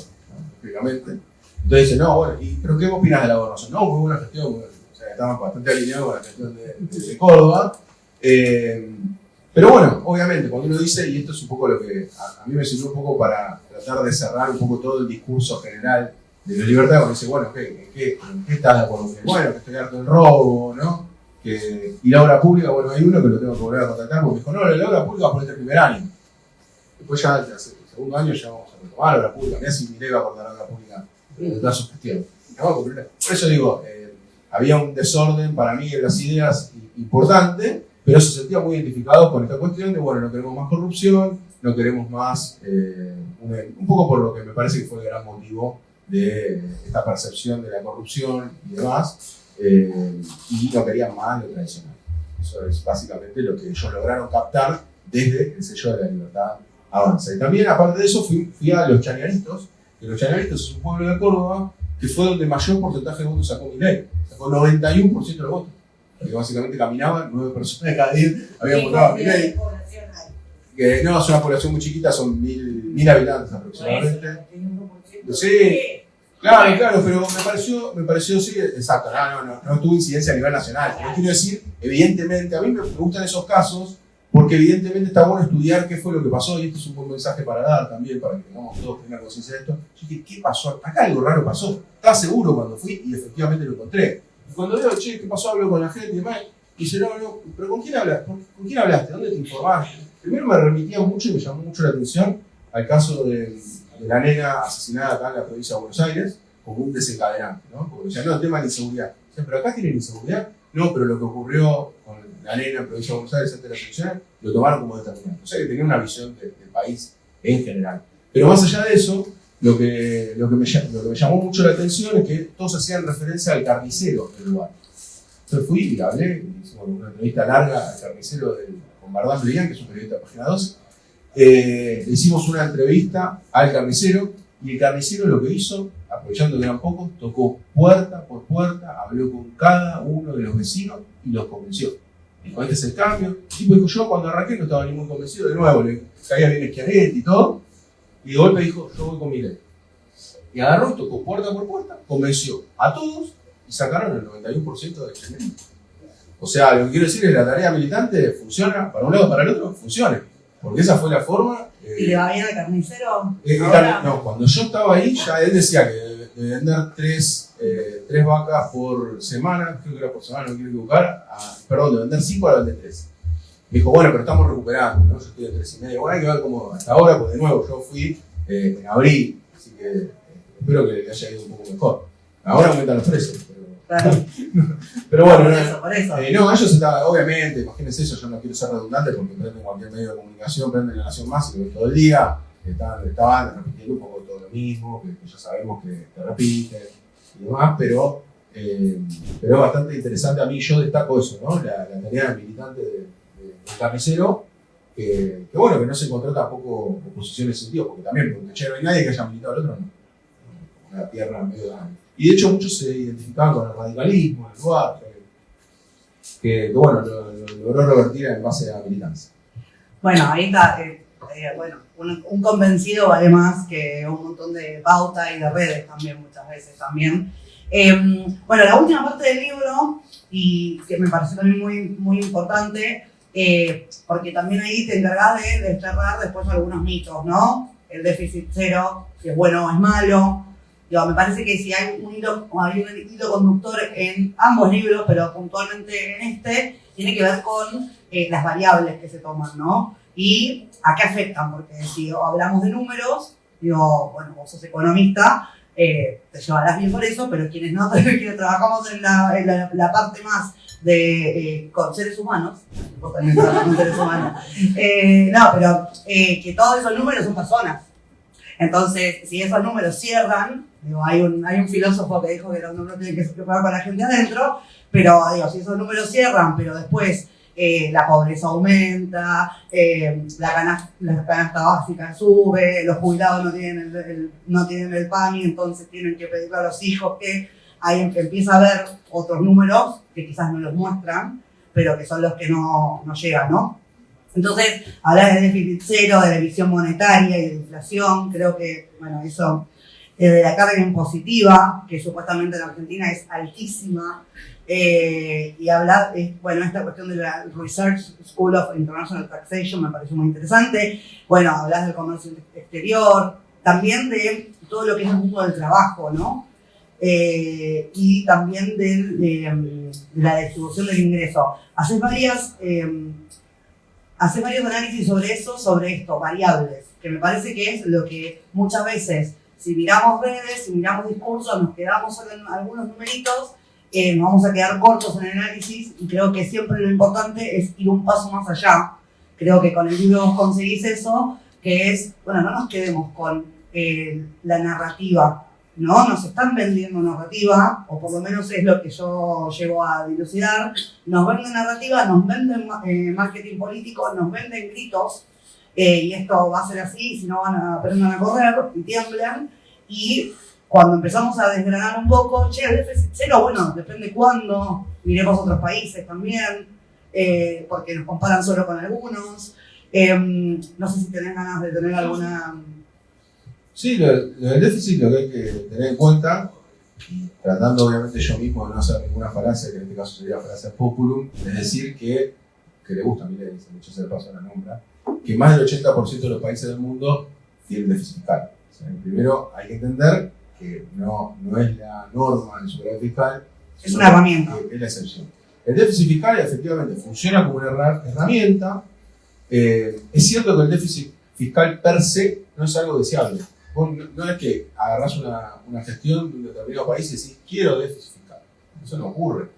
Lógicamente. Entonces dicen, no, bueno, ¿pero qué opinas de la gobernación? No, muy buena gestión, o sea, estaban bastante alineados con la gestión de Córdoba. Pero bueno, obviamente, cuando uno dice, y esto es un poco lo que a mí me sirvió un poco para tratar de cerrar un poco todo el discurso general de la libertad, cuando dice, bueno, ¿en qué estás de acuerdo? Bueno, que estoy harto del robo, ¿no? Y la obra pública, bueno, hay uno que lo tengo que volver a contactar porque me dijo, no, la obra pública por este primer año. Después ya, el segundo año ya vamos a retomar la obra pública. Mirá si Milei va a cortar la obra pública de toda su gestión. Por eso digo, había un desorden para mí en las ideas importante, pero se sentía muy identificado con esta cuestión de, bueno, no queremos más corrupción, no queremos más, un poco por lo que me parece que fue el gran motivo de esta percepción de la corrupción y demás, y no querían más lo tradicional. Eso es básicamente lo que ellos lograron captar desde el sello de la Libertad Avanza. Y también, aparte de eso, fui a Los Chañaritos, que Los Chañaritos es un pueblo de Córdoba que fue donde mayor porcentaje de votos sacó Milei. Sacó 91% de los votos. Porque básicamente caminaban, 9 personas de cada 10 habían votado a Milei. Que no, es una población muy chiquita, son 1.000 habitantes aproximadamente. Sí, claro, pero me pareció sí, exacto, no tuvo incidencia a nivel nacional. Pero quiero decir, evidentemente, a mí me gustan esos casos, porque evidentemente está bueno estudiar qué fue lo que pasó, y esto es un buen mensaje para dar también, para que tengamos todos plena conciencia de esto. Yo dije, ¿qué pasó? Acá algo raro pasó. Estaba seguro cuando fui y efectivamente lo encontré. Y cuando digo, che, ¿qué pasó? Hablo con la gente y demás. Y dice, no, pero ¿con quién hablaste? ¿Con quién hablaste? ¿Dónde te informaste? Primero me remitía mucho y me llamó mucho la atención al caso de la nena asesinada acá en la provincia de Buenos Aires como un desencadenante, ¿no? Porque decían, no, el tema de la inseguridad. Decían, pero acá tienen inseguridad. No, pero lo que ocurrió con la nena en la provincia de Buenos Aires antes de la elección lo tomaron como determinante. O sea que tenía una visión del país en general. Pero más allá de eso, lo que me llamó mucho la atención es que todos hacían referencia al carnicero del lugar. Entonces fui y hablé, hicimos una entrevista larga al carnicero con Bardán Bleian, que es un periodista de Página 12. Le hicimos una entrevista al carnicero y el carnicero lo que hizo, aprovechando que eran pocos, tocó puerta por puerta, habló con cada uno de los vecinos y los convenció. Dijo, este es el cambio. El tipo dijo, yo cuando arranqué no estaba ni muy convencido, de nuevo le caía bien Schiaretti y todo, y de golpe dijo, yo voy con Milei. Y agarró, tocó puerta por puerta, convenció a todos y sacaron el 91% del crimen. O sea, lo que quiero decir es que la tarea militante funciona, para un lado para el otro, funciona. Porque esa fue la forma. ¿Y le va bien al carnicero? No, cuando yo estaba ahí, ya él decía que de vender tres vacas por semana, creo que era por semana, no quiero equivocar, perdón, de vender 5 a vender 3. Me dijo, bueno, pero estamos recuperando, ¿no? Yo estoy de 3,5. Bueno, hay que ver cómo hasta ahora, pues de nuevo, yo fui en abril, así que espero que le haya ido un poco mejor. Ahora aumentan los precios, Claro. pero bueno, Por eso. no, ellos estaban, obviamente, imagínense eso, yo no quiero ser redundante porque prenden cualquier medio de comunicación, prenden La Nación Más y lo ven todo el día, estaban repitiendo un poco todo lo mismo, que ya sabemos que repiten y demás, pero es bastante interesante. A mí yo destaco eso, ¿no? La tarea del militante del carnicero, que bueno, que no se encontró tampoco oposición en ese sentido, porque también, porque che, no hay nadie que haya militado al otro, no. Una tierra medio grande. Y de hecho muchos se identificaban con el radicalismo, el lugar, que bueno, lo logró revertir en base a militancia. Bueno, ahí está, bueno, un convencido vale más que un montón de pauta y de redes también, muchas veces también. Bueno, la última parte del libro, y que me pareció también muy, muy importante, porque también ahí te encargas de desterrar después algunos mitos, ¿no? El déficit cero, si es bueno o es malo. Digo, me parece que si hay un hilo conductor en ambos libros, pero puntualmente en este, tiene que ver con las variables que se toman, ¿no? Y a qué afectan, porque si hablamos de números, digo, bueno, vos sos economista, te llevarás bien por eso, pero quienes no, quienes trabajamos en la parte más de con seres humanos, vos también trabajas con seres humanos, no, pero que todos esos números son personas. Entonces, si esos números cierran, digo, hay un filósofo que dijo que los números tienen que ser para la gente adentro, pero digo, si esos números cierran, pero después la pobreza aumenta, la canasta básica sube, los jubilados no tienen el pan y entonces tienen que pedirle a los hijos que ahí empieza a haber otros números que quizás no los muestran, pero que son los que no llegan, ¿no? Entonces, hablar de déficit cero, de la emisión monetaria y de inflación, creo que, bueno, eso, de la carga impositiva, que supuestamente en Argentina es altísima, y hablar, bueno, esta cuestión de la Research School of International Taxation me pareció muy interesante. Bueno, hablar del comercio exterior, también de todo lo que es el mundo del trabajo, ¿no? Y también de la distribución del ingreso. Haces varios análisis sobre eso, sobre esto, variables, que me parece que es lo que muchas veces, si miramos redes, si miramos discursos, nos quedamos solo en algunos numeritos, nos vamos a quedar cortos en el análisis y creo que siempre lo importante es ir un paso más allá. Creo que con el libro vos conseguís eso, que es, bueno, no nos quedemos con la narrativa, ¿no? Nos están vendiendo narrativa, o por lo menos es lo que yo llevo a dilucidar. Nos venden narrativa, nos venden marketing político, nos venden gritos, y esto va a ser así, si no aprendan a correr y tiemblan. Y cuando empezamos a desgranar un poco, che, el déficit cero, bueno, depende cuándo, miremos otros países también, porque nos comparan solo con algunos. No sé si tenés ganas de tener alguna... Sí, lo del déficit lo que hay que tener en cuenta, tratando obviamente yo mismo de no hacer ninguna falacia, que en este caso sería falacia populum, es decir, que le gusta a Milei, se dicho sea de paso la nombra, que más del 80% de los países del mundo tienen déficit fiscal. O sea, primero hay que entender que no es la norma del superávit fiscal, Es una herramienta. Es la excepción. El déficit fiscal efectivamente funciona como una herramienta. Es cierto que el déficit fiscal per se no es algo deseable. Vos no es que agarrás una gestión de un determinado país y decís, quiero déficit fiscal. Eso no ocurre.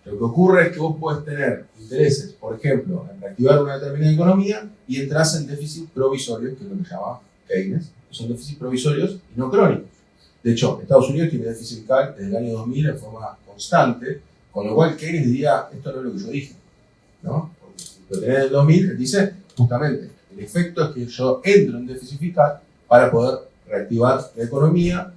Lo que ocurre es que vos podés tener intereses, por ejemplo, en reactivar una determinada economía y entras en déficit provisorios, que es lo que llama Keynes, que son déficits provisorios y no crónicos. De hecho, Estados Unidos tiene déficit fiscal desde el año 2000 en forma constante, con lo cual Keynes diría, esto no es lo que yo dije, ¿no? Porque si lo tenés en el 2000, él dice, justamente, el efecto es que yo entro en déficit fiscal para poder reactivar la economía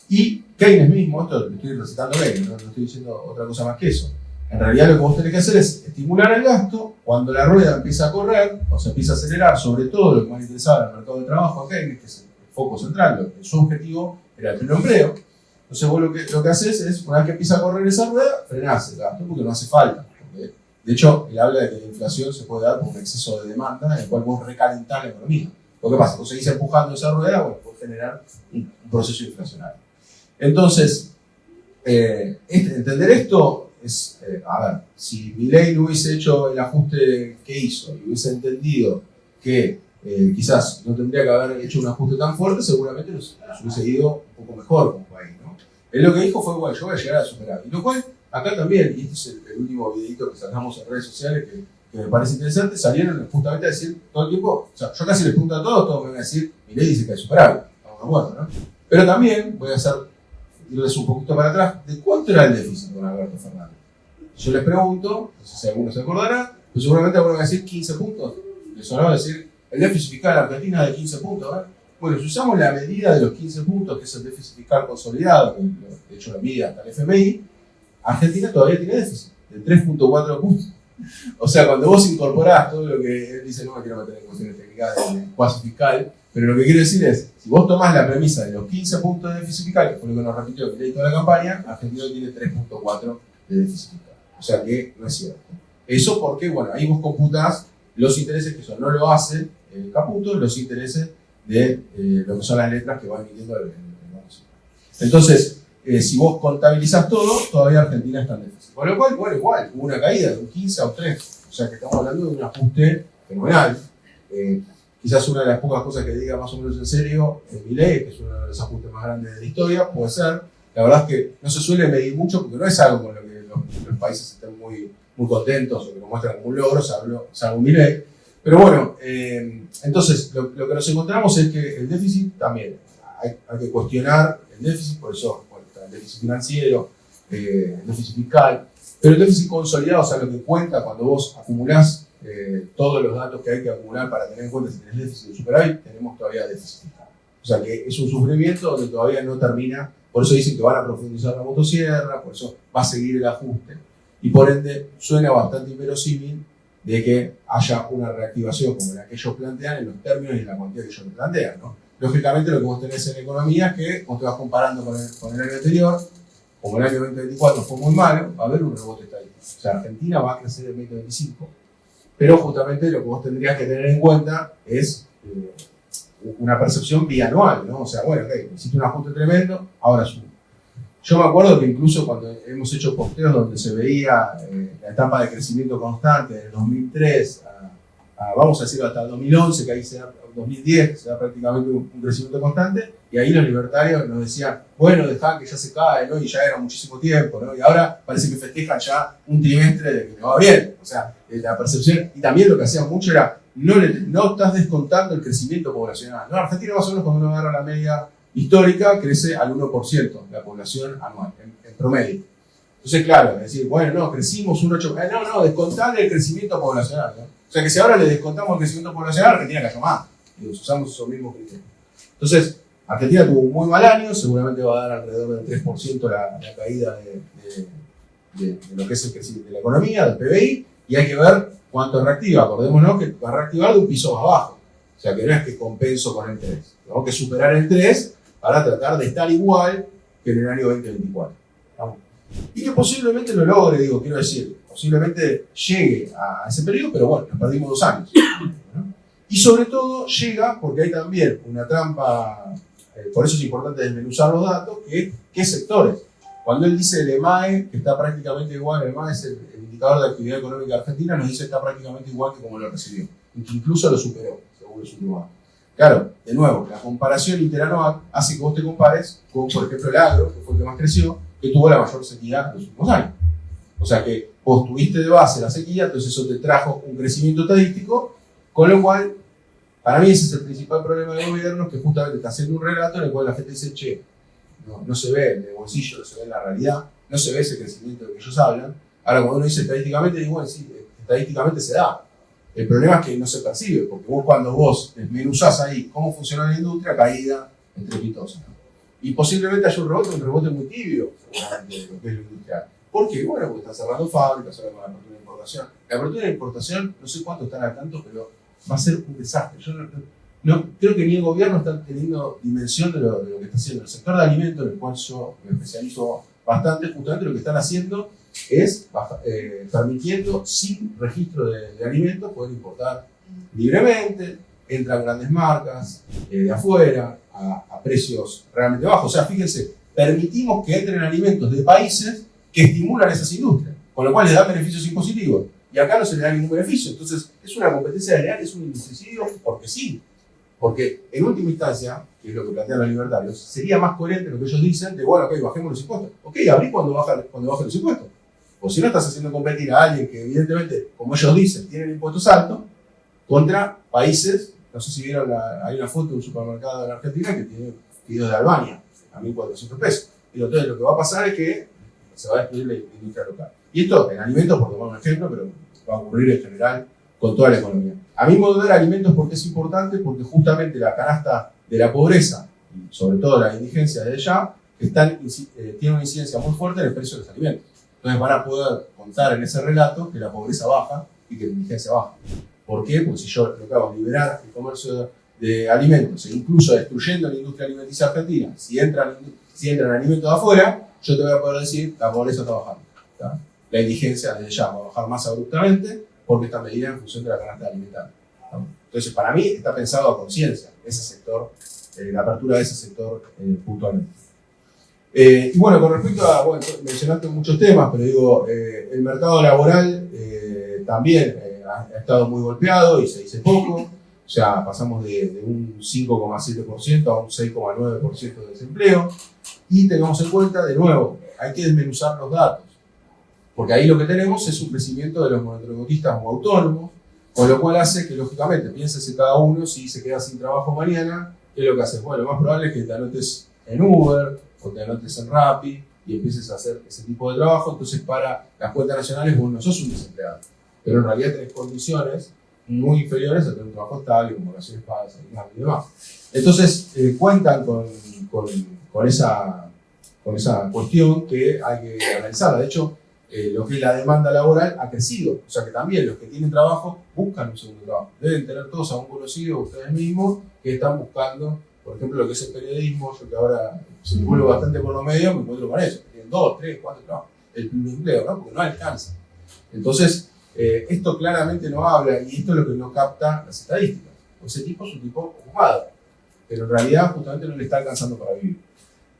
y Keynes mismo, esto lo estoy recitando Keynes, no estoy diciendo otra cosa más que eso. En realidad lo que vos tenés que hacer es estimular el gasto cuando la rueda empieza a correr o se empieza a acelerar, sobre todo lo que más interesaba al mercado de trabajo a Keynes, que es el foco central, su objetivo era el pleno empleo. Entonces vos lo que haces es, una vez que empieza a correr esa rueda, frenás el gasto porque no hace falta. Porque, de hecho, él habla de que la inflación se puede dar por un exceso de demanda en el cual vos recalentás la economía. Lo que pasa, vos seguís empujando esa rueda, bueno, puede generar un proceso inflacionario. Entonces, entender esto es, a ver, si Milei no hubiese hecho el ajuste que hizo y hubiese entendido que quizás no tendría que haber hecho un ajuste tan fuerte, seguramente nos hubiese ido un poco mejor como país, ¿no? Él lo que dijo fue, bueno, yo voy a llegar a superar. Y lo cual, acá también, y este es el último videito que sacamos en redes sociales que me parece interesante, salieron justamente a decir todo el tiempo, o sea, yo casi les pregunto a todos me van a decir, Milei dice que hay superávit, estamos de acuerdo, ¿no? Pero también voy a irles un poquito para atrás, ¿de cuánto era el déficit con Alberto Fernández? Yo les pregunto, no sé si alguno se acordará, pero seguramente alguno va a decir 15 puntos. Les sonaba decir, el déficit fiscal de Argentina de 15 puntos, ¿verdad? Bueno, si usamos la medida de los 15 puntos, que es el déficit fiscal consolidado, que de hecho lo mide hasta el FMI, Argentina todavía tiene déficit de 3.4 puntos. O sea, cuando vos incorporás todo lo que él dice, no me quiero meter en cuestiones técnicas de cuasi fiscal, pero lo que quiero decir es, si vos tomás la premisa de los 15 puntos de déficit fiscal, que fue lo que nos repitió Milei toda la campaña, Argentina tiene 3.4 de déficit fiscal. O sea que no es cierto. Eso porque, bueno, ahí vos computás los intereses que eso no lo hace Caputo, los intereses de lo que son las letras que va emitiendo el Banco Central. Entonces, si vos contabilizás todo, todavía Argentina está en déficit. Con lo cual, bueno, igual, hubo una caída de un 15 a un 3. O sea que estamos hablando de un ajuste fenomenal. Quizás una de las pocas cosas que diga más o menos en serio Milei, que es uno de los ajustes más grandes de la historia, puede ser. La verdad es que no se suele medir mucho porque no es algo con lo que los países estén muy contentos o que lo muestran como un logro, salvo Milei. Pero bueno, entonces lo que nos encontramos es que el déficit también, hay que cuestionar el déficit, por eso bueno, está el déficit financiero, el déficit fiscal, pero el déficit consolidado, o sea, lo que cuenta cuando vos acumulás todos los datos que hay que acumular para tener en cuenta si tenés déficit o superávit, tenemos todavía déficit fiscal. O sea que es un sufrimiento donde todavía no termina, por eso dicen que van a profundizar la motosierra, por eso va a seguir el ajuste, y por ende suena bastante inverosímil de que haya una reactivación como la que ellos plantean en los términos y en la cuantía que ellos plantean, ¿no? Lógicamente lo que vos tenés en economía es que vos te vas comparando con el año anterior, como el año 2024 fue muy malo, va a haber un rebote estadístico. O sea, Argentina va a crecer en 2025, pero justamente lo que vos tendrías que tener en cuenta es una percepción bianual, ¿no? O sea, bueno, okay, hiciste un ajuste tremendo, ahora sube. Yo me acuerdo que incluso cuando hemos hecho posteos donde se veía la etapa de crecimiento constante del 2003 vamos a decirlo hasta el 2011, que ahí se da, 2010, se da prácticamente un crecimiento constante, y ahí los libertarios nos decían, bueno, dejá que ya se cae, ¿no? Y ya era muchísimo tiempo, ¿no? Y ahora parece que festejan ya un trimestre de que me va bien. O sea, la percepción, y también lo que hacían mucho era, no estás descontando el crecimiento poblacional. No, Argentina más o menos cuando uno agarra la media histórica crece al 1% la población anual, en promedio. Entonces, claro, es decir, bueno, no, crecimos un 8%, no, descontarle el crecimiento poblacional, ¿no? O sea que si ahora le descontamos el crecimiento poblacional, Argentina cayó más. Y usamos esos mismos criterios. Entonces, Argentina tuvo un muy mal año, seguramente va a dar alrededor del 3% la caída de lo que es el crecimiento de la economía, del PBI, y hay que ver cuánto reactiva. Acordémonos que va a reactivar de un piso más bajo. O sea que no es que compenso con el 3. Tengo que superar el 3 para tratar de estar igual que en el año 2024. ¿No? Y que posiblemente lo logre, quiero decir, posiblemente llegue a ese periodo, pero bueno, nos perdimos 2 años. ¿No? Y sobre todo llega porque hay también una trampa, por eso es importante desmenuzar los datos, ¿qué sectores? Cuando él dice el EMAE, que está prácticamente igual, el EMAE es el indicador de actividad económica argentina, nos dice que está prácticamente igual que como lo recibió, que incluso lo superó, según los últimos años. Claro, de nuevo, la comparación interanual hace que vos te compares con, por ejemplo, el agro, que fue el que más creció, que tuvo la mayor sequía en los últimos años. O sea que vos tuviste de base la sequía, entonces eso te trajo un crecimiento estadístico, con lo cual, para mí ese es el principal problema del gobierno, que justamente está haciendo un relato en el cual la gente dice, che, no se ve en el bolsillo, no se ve en la realidad, no se ve ese crecimiento del que ellos hablan. Ahora, cuando uno dice estadísticamente, digo, bueno, sí, estadísticamente se da. El problema es que no se percibe, porque cuando vos desmenuzás ahí cómo funciona la industria, caída estrepitosa, ¿no? Y posiblemente haya un rebote muy tibio, seguramente, de lo que es la industria. ¿Por qué? Bueno, porque están cerrando fábricas, ahora con la apertura de importación. La apertura de importación, no sé cuánto están al tanto, pero va a ser un desastre. Yo no creo que ni el gobierno está teniendo dimensión de lo que está haciendo. El sector de alimentos, en el cual yo me especializo bastante, justamente lo que están haciendo es permitiendo, sin registro de alimentos, poder importar libremente, entran grandes marcas de afuera, a precios realmente bajos. O sea, fíjense, permitimos que entren alimentos de países que estimulan esas industrias, con lo cual les dan beneficios impositivos. Y acá no se le da ningún beneficio. Entonces, es una competencia desleal, es un indecidio porque sí. Porque, en última instancia, que es lo que plantean los libertarios, sería más coherente lo que ellos dicen de, bueno, ok, bajemos los impuestos. Ok, abrí cuando bajen los impuestos. O si no, estás haciendo competir a alguien que, evidentemente, como ellos dicen, tienen impuestos altos, contra países, no sé si vieron, hay una foto de un supermercado en Argentina que tiene fideos de Albania, a 1.400 pesos. Y entonces lo que va a pasar es que se va a destruir la industria local. Y esto en alimentos, por tomar un ejemplo, pero va a ocurrir en general con toda la economía. A mi modo de ver, alimentos, porque es importante, porque justamente la canasta de la pobreza, y sobre todo la indigencia de allá, tiene una incidencia muy fuerte en el precio de los alimentos. Entonces van a poder contar en ese relato que la pobreza baja y que la indigencia baja. ¿Por qué? Porque si yo lo que hago es liberar el comercio de alimentos, e incluso destruyendo la industria alimenticia argentina, si entran alimentos de afuera, yo te voy a poder decir la pobreza está bajando, ¿tá? La indigencia desde ya va a bajar más abruptamente porque está medida en función de la canasta alimentaria, ¿no? Entonces, para mí está pensado a conciencia ese sector, la apertura de ese sector puntualmente. Y bueno, con respecto a, bueno, mencionaste muchos temas, pero digo, el mercado laboral también ha estado muy golpeado y se dice poco. O sea, pasamos de un 5,7% a un 6,9% de desempleo. Y tengamos en cuenta, de nuevo, hay que desmenuzar los datos. Porque ahí lo que tenemos es un crecimiento de los monotributistas o autónomos, con lo cual hace que, lógicamente, piénsese cada uno, si se queda sin trabajo mañana, ¿qué es lo que haces? Bueno, lo más probable es que te anotes en Uber o te anotes en Rappi y empieces a hacer ese tipo de trabajo. Entonces, para las cuentas nacionales, vos no sos un desempleado, pero en realidad tenés condiciones muy inferiores a tener un trabajo estable, como vacaciones pagas y demás. Entonces, cuentan con esa cuestión que hay que analizarla. De hecho, lo que es la demanda laboral ha crecido. O sea que también los que tienen trabajo buscan un segundo trabajo. Deben tener todos a un conocido, ustedes mismos, que están buscando, por ejemplo, lo que es el periodismo. Yo que ahora circulo bastante por los medios, me encuentro con eso. Tienen 2, 3, 4 trabajos. El pluriempleo, ¿no? Porque no alcanza. Entonces, esto claramente no habla, y esto es lo que no capta las estadísticas. Ese tipo es un tipo ocupado, pero en realidad justamente no le está alcanzando para vivir.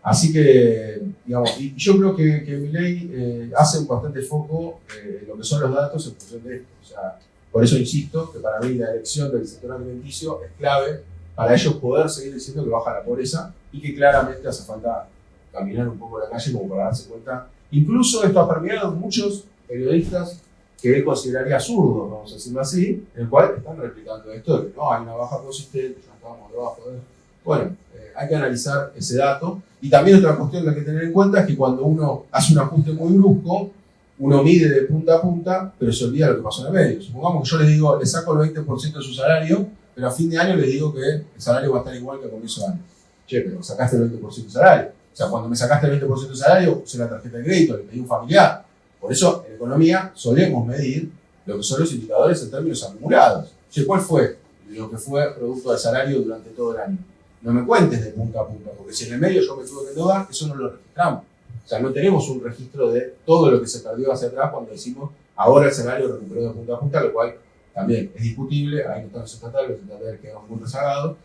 Así que, digamos, y yo creo que Milei hace un bastante foco en lo que son los datos en función de esto. O sea, por eso insisto que para mí la elección del sector alimenticio es clave para ellos poder seguir diciendo que baja la pobreza y que claramente hace falta caminar un poco la calle como para darse cuenta. Incluso esto ha permeado muchos periodistas que él consideraría absurdos, vamos a decirlo así, en el cual están replicando esto de que no, hay una baja consistente, ya estamos debajo de... Bueno, hay que analizar ese dato. Y también otra cuestión que hay que tener en cuenta es que cuando uno hace un ajuste muy brusco, uno mide de punta a punta, pero se olvida lo que pasó en el medio. Supongamos que yo les digo, le saco el 20% de su salario, pero a fin de año les digo que el salario va a estar igual que a comienzo de año. Che, pero sacaste el 20% de salario. O sea, cuando me sacaste el 20% de salario, usé la tarjeta de crédito, le pedí un familiar. Por eso, en economía, solemos medir lo que son los indicadores en términos acumulados. Che, ¿cuál fue lo que fue producto del salario durante todo el año? No me cuentes de punta a punta, porque si en el medio yo me tuve que endeudar, eso no lo registramos. O sea, no tenemos un registro de todo lo que se perdió hacia atrás cuando decimos ahora el salario recuperó de punta a punta, lo cual también es discutible. Ahí no están los estatales quedan muy rezagados.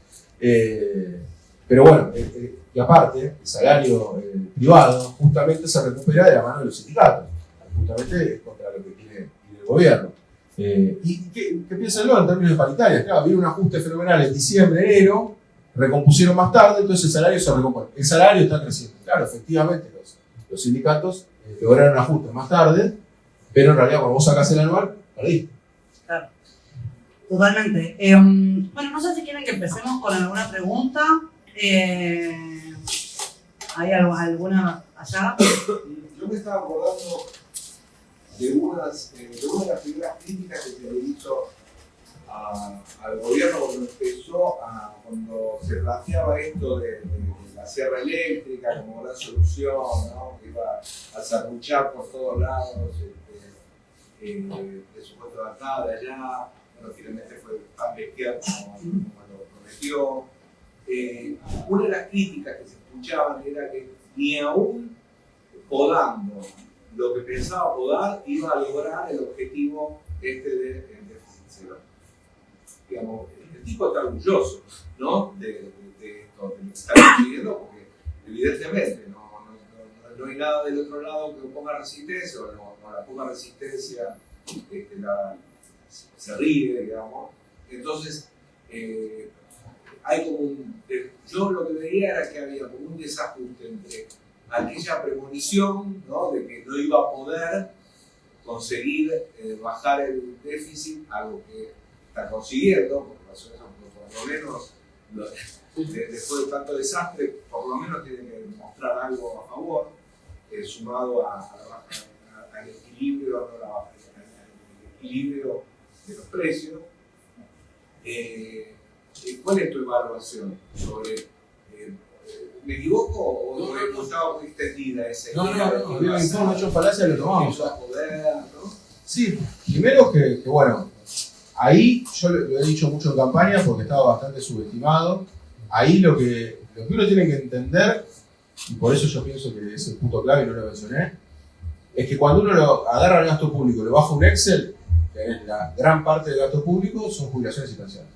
Pero bueno, y aparte, el salario privado justamente se recupera de la mano de los sindicatos. Justamente es contra lo que quiere el gobierno. ¿Y qué piensan luego en términos de paritarias? Claro, viene un ajuste fenomenal en diciembre, enero, recompusieron más tarde, entonces el salario se recompone. El salario está creciendo. Claro, efectivamente, los sindicatos lograron ajustes más tarde, pero en realidad cuando vos sacás el anual, perdiste. Claro, totalmente. Bueno, no sé si quieren que empecemos con alguna pregunta. ¿Hay alguna allá? Yo me estaba acordando de una de las primeras críticas que se le hizo al gobierno cuando se planteaba esto de la sierra eléctrica como gran solución, ¿no? Que iba a serruchar por todos lados, presupuesto de acá, de allá, bueno, finalmente fue tan bestial como lo prometió. Una de las críticas que se escuchaban era que ni aún podando lo que pensaba podar iba a lograr el objetivo del déficit cero. Digamos, el tipo está orgulloso, ¿no? de esto, de lo que está consiguiendo, porque evidentemente no hay nada del otro lado que ponga resistencia, o no la ponga resistencia se ríe, digamos. Entonces, hay como yo lo que veía era que había como un desajuste entre aquella premonición, ¿no? De que no iba a poder conseguir bajar el déficit, algo que está consiguiendo, por lo menos después de tanto desastre, por lo menos tiene que mostrar algo a favor, sumado al equilibrio, al equilibrio de los precios. ¿Cuál es tu evaluación sobre? ¿Me equivoco o estaba muy extendida esa idea? No, había un informe hecho en Falacia, lo tomamos. Poder, ¿no? Sí, primero que bueno, ahí yo lo he dicho mucho en campaña porque estaba bastante subestimado. Ahí lo que uno tiene que entender, y por eso yo pienso que es el punto clave y no lo mencioné, es que cuando uno lo agarra al gasto público, lo baja un Excel, que es la gran parte del gasto público, son jubilaciones y pensiones.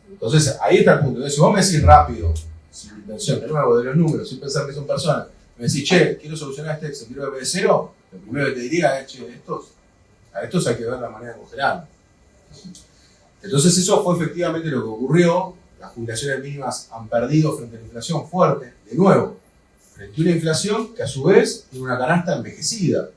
Entonces ahí está el punto. Entonces, si vos me decís rápido, sin intención, de nuevo, de los números, sin pensar que son personas, me decís, che, quiero solucionar este Excel, quiero que me dé cero, lo primero que te diría es, che, a estos hay que ver la manera de congelar. Entonces eso fue efectivamente lo que ocurrió. Las jubilaciones mínimas han perdido frente a la inflación fuerte, de nuevo, frente a una inflación que a su vez tiene una canasta envejecida,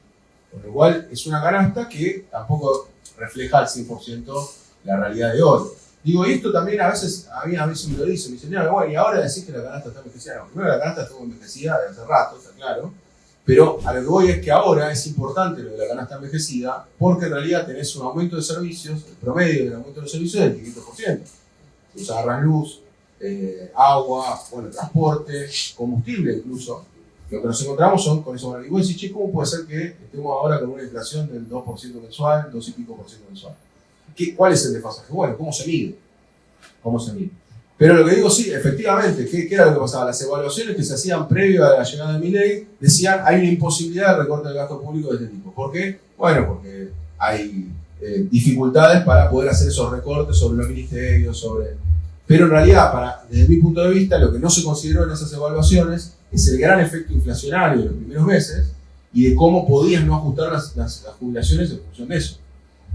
con lo cual es una canasta que tampoco refleja al 100% la realidad de hoy. Digo, y esto también a veces me lo dicen, me dicen, no, bueno, y ahora decís que la canasta está envejecida. No, primero la canasta estuvo envejecida de hace rato, está claro, pero a lo que voy es que ahora es importante lo de la canasta envejecida porque en realidad tenés un aumento de servicios, el promedio del aumento de los servicios es del 500%. Entonces agarras luz, agua, bueno, transporte, combustible incluso. Lo que nos encontramos son con eso. Y vos decís, che, ¿cómo puede ser que estemos ahora con una inflación del 2% mensual, 2 y pico por ciento mensual? ¿Cuál es el desfasaje? Bueno, ¿cómo se mide? Pero lo que digo, sí, efectivamente, ¿qué era lo que pasaba? Las evaluaciones que se hacían previo a la llegada de Milei decían hay una imposibilidad de recorte del gasto público de este tipo. ¿Por qué? Bueno, porque hay dificultades para poder hacer esos recortes sobre los ministerios, Pero en realidad, desde mi punto de vista, lo que no se consideró en esas evaluaciones es el gran efecto inflacionario de los primeros meses y de cómo podías no ajustar las jubilaciones en función de eso.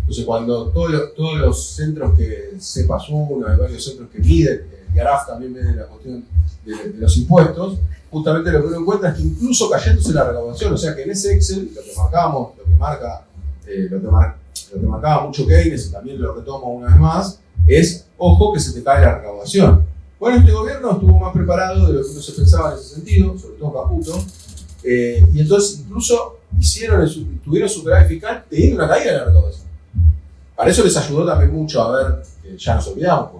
Entonces, cuando todos los centros que CEPAS 1, hay varios centros que miden, y ARAF también mide la cuestión de los impuestos, justamente lo que uno encuentra es que incluso cayéndose la recaudación, o sea que en ese Excel, lo que marcaba mucho Keynes, y también lo retomo una vez más, es, ojo, que se te cae la recaudación. Bueno, este gobierno estuvo más preparado de lo que uno se pensaba en ese sentido, sobre todo Caputo, y entonces incluso tuvieron superávit fiscal teniendo una caída de la recaudación. Para eso les ayudó también mucho a ver, ya nos olvidamos,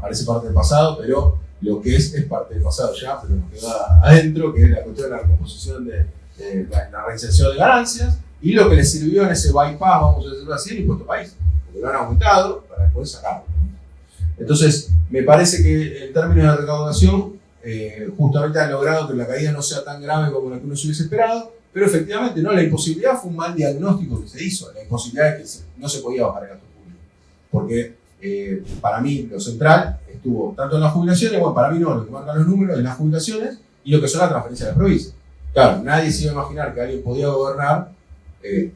parece parte del pasado, pero lo que es parte del pasado ya, pero nos queda adentro, que es la cuestión de la recomposición de la reinserción de ganancias, y lo que les sirvió en ese bypass, vamos a decirlo así, el impuesto país, porque lo han aumentado para después sacarlo. Entonces, me parece que en términos de recaudación, justamente han logrado que la caída no sea tan grave como la que uno se hubiese esperado, pero efectivamente, no, la imposibilidad fue un mal diagnóstico que se hizo. La imposibilidad es que no se podía bajar el gasto público. Porque para mí lo central estuvo tanto en las jubilaciones, bueno, para mí no, lo que marcan los números en las jubilaciones y lo que son las transferencias de las provincias. Claro, nadie se iba a imaginar que alguien podía gobernar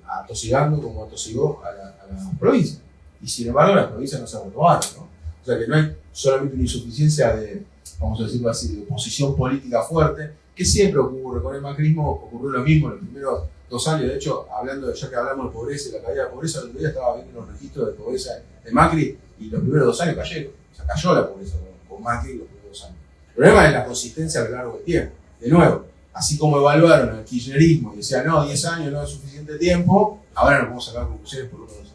atosigando como atosigó a la provincia. Y sin embargo, las provincias no se retomaron, ¿no? O sea que no hay solamente una insuficiencia de, vamos a decirlo así, de oposición política fuerte, que siempre ocurre. Con el macrismo ocurrió lo mismo en los primeros 2 años. De hecho, ya que hablamos de pobreza y la caída de pobreza, el otro día estaba viendo los registros de pobreza de Macri y los primeros 2 años cayeron. O sea, cayó la pobreza con Macri los primeros 2 años. El problema es la consistencia a lo largo del tiempo. De nuevo, así como evaluaron al kirchnerismo y decían, no, 10 años no es suficiente tiempo, ahora no podemos sacar conclusiones por unos 2 años.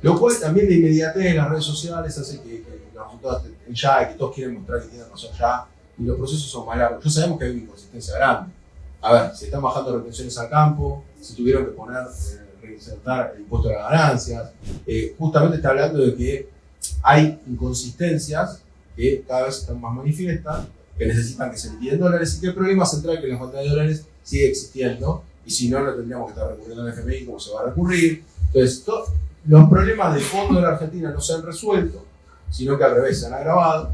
Lo cual también la inmediatez en las redes sociales hace que los resultados estén ya y que todos quieren mostrar que tienen razón ya, y los procesos son más largos. Ya sabemos que hay una inconsistencia grande. A ver, se están bajando retenciones al campo, se tuvieron que reinsertar el impuesto a las ganancias. Justamente está hablando de que hay inconsistencias que cada vez están más manifiestas, que necesitan que se liquiden dólares y que el problema central es que la falta de dólares sigue existiendo y si no, no tendríamos que estar recurriendo al FMI como se va a recurrir. Entonces, los problemas de fondo de la Argentina no se han resuelto, sino que al revés se han agravado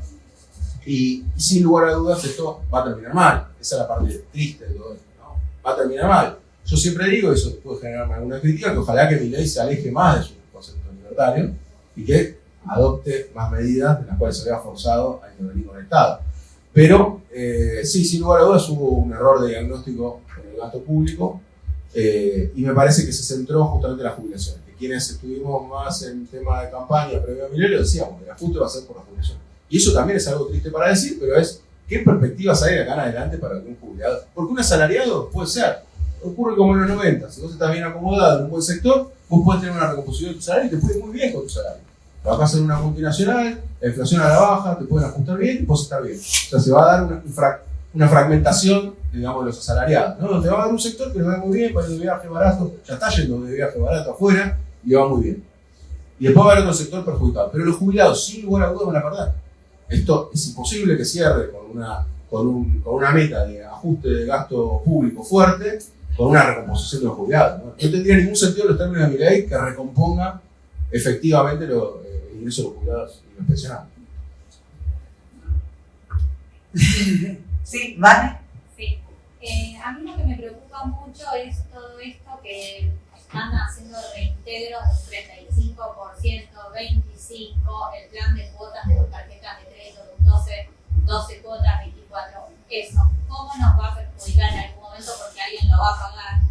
y sin lugar a dudas esto va a terminar mal. Esa es la parte triste de todo esto, ¿no? Va a terminar mal. Yo siempre digo, eso puede generarme alguna crítica, que ojalá que Milei se aleje más de sus conceptos libertarios y que adopte más medidas de las cuales se vea forzado a intervenir con el Estado. Pero sí, sin lugar a dudas hubo un error de diagnóstico con el gasto público y me parece que se centró justamente en las jubilaciones. Que quienes estuvimos más en tema de campaña previo a Milei decíamos que el ajuste va a ser por la jubilación. Y eso también es algo triste para decir, pero es qué perspectivas hay de acá en adelante para algún jubilado. Porque un asalariado puede ser, ocurre como en los 90, si vos estás bien acomodado en un buen sector, vos podés tener una recomposición de tu salario y te puede ir muy bien con tu salario. Trabajás en una multinacional, la inflación a la baja, te pueden ajustar bien y podés estar bien. O sea, se va a dar una fragmentación, digamos, de los asalariados, ¿no? Te va a dar un sector que le va muy bien, para ir de viaje barato, ya está yendo de viaje barato afuera y le va muy bien. Y después va a haber otro sector perjudicado. Pero los jubilados, sin lugar a dudas, van a perder. Esto es imposible que cierre con una meta de ajuste de gasto público fuerte, con una recomposición de los jubilados, ¿no? No tendría ningún sentido los términos de Milei que recomponga efectivamente el ingreso de los jubilados y los pensionados. Sí, ¿vale? Sí. A mí lo que me preocupa mucho es todo esto que están haciendo reintegros de un 35%, 25%, el plan de cuotas de las tarjetas de crédito de un 12 cuotas, 24. Eso, ¿cómo nos va a perjudicar en algún momento porque alguien lo va a pagar?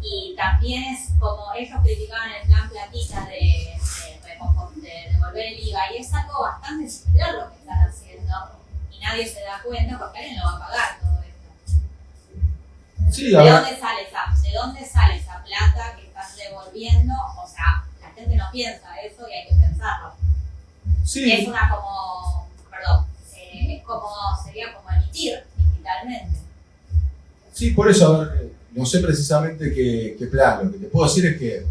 Y también es como ellos criticaban el plan platita de devolver el IVA, y es algo bastante similar lo que están haciendo y nadie se da cuenta porque alguien lo va a pagar todo esto. Sí, ¿De dónde sale esa plata que están devolviendo? O sea, la gente no piensa eso y hay que pensarlo. Sí. Es una como, es como, sería como emitir digitalmente. Sí, por eso, a ver, no sé precisamente qué plan. Lo que te puedo decir es que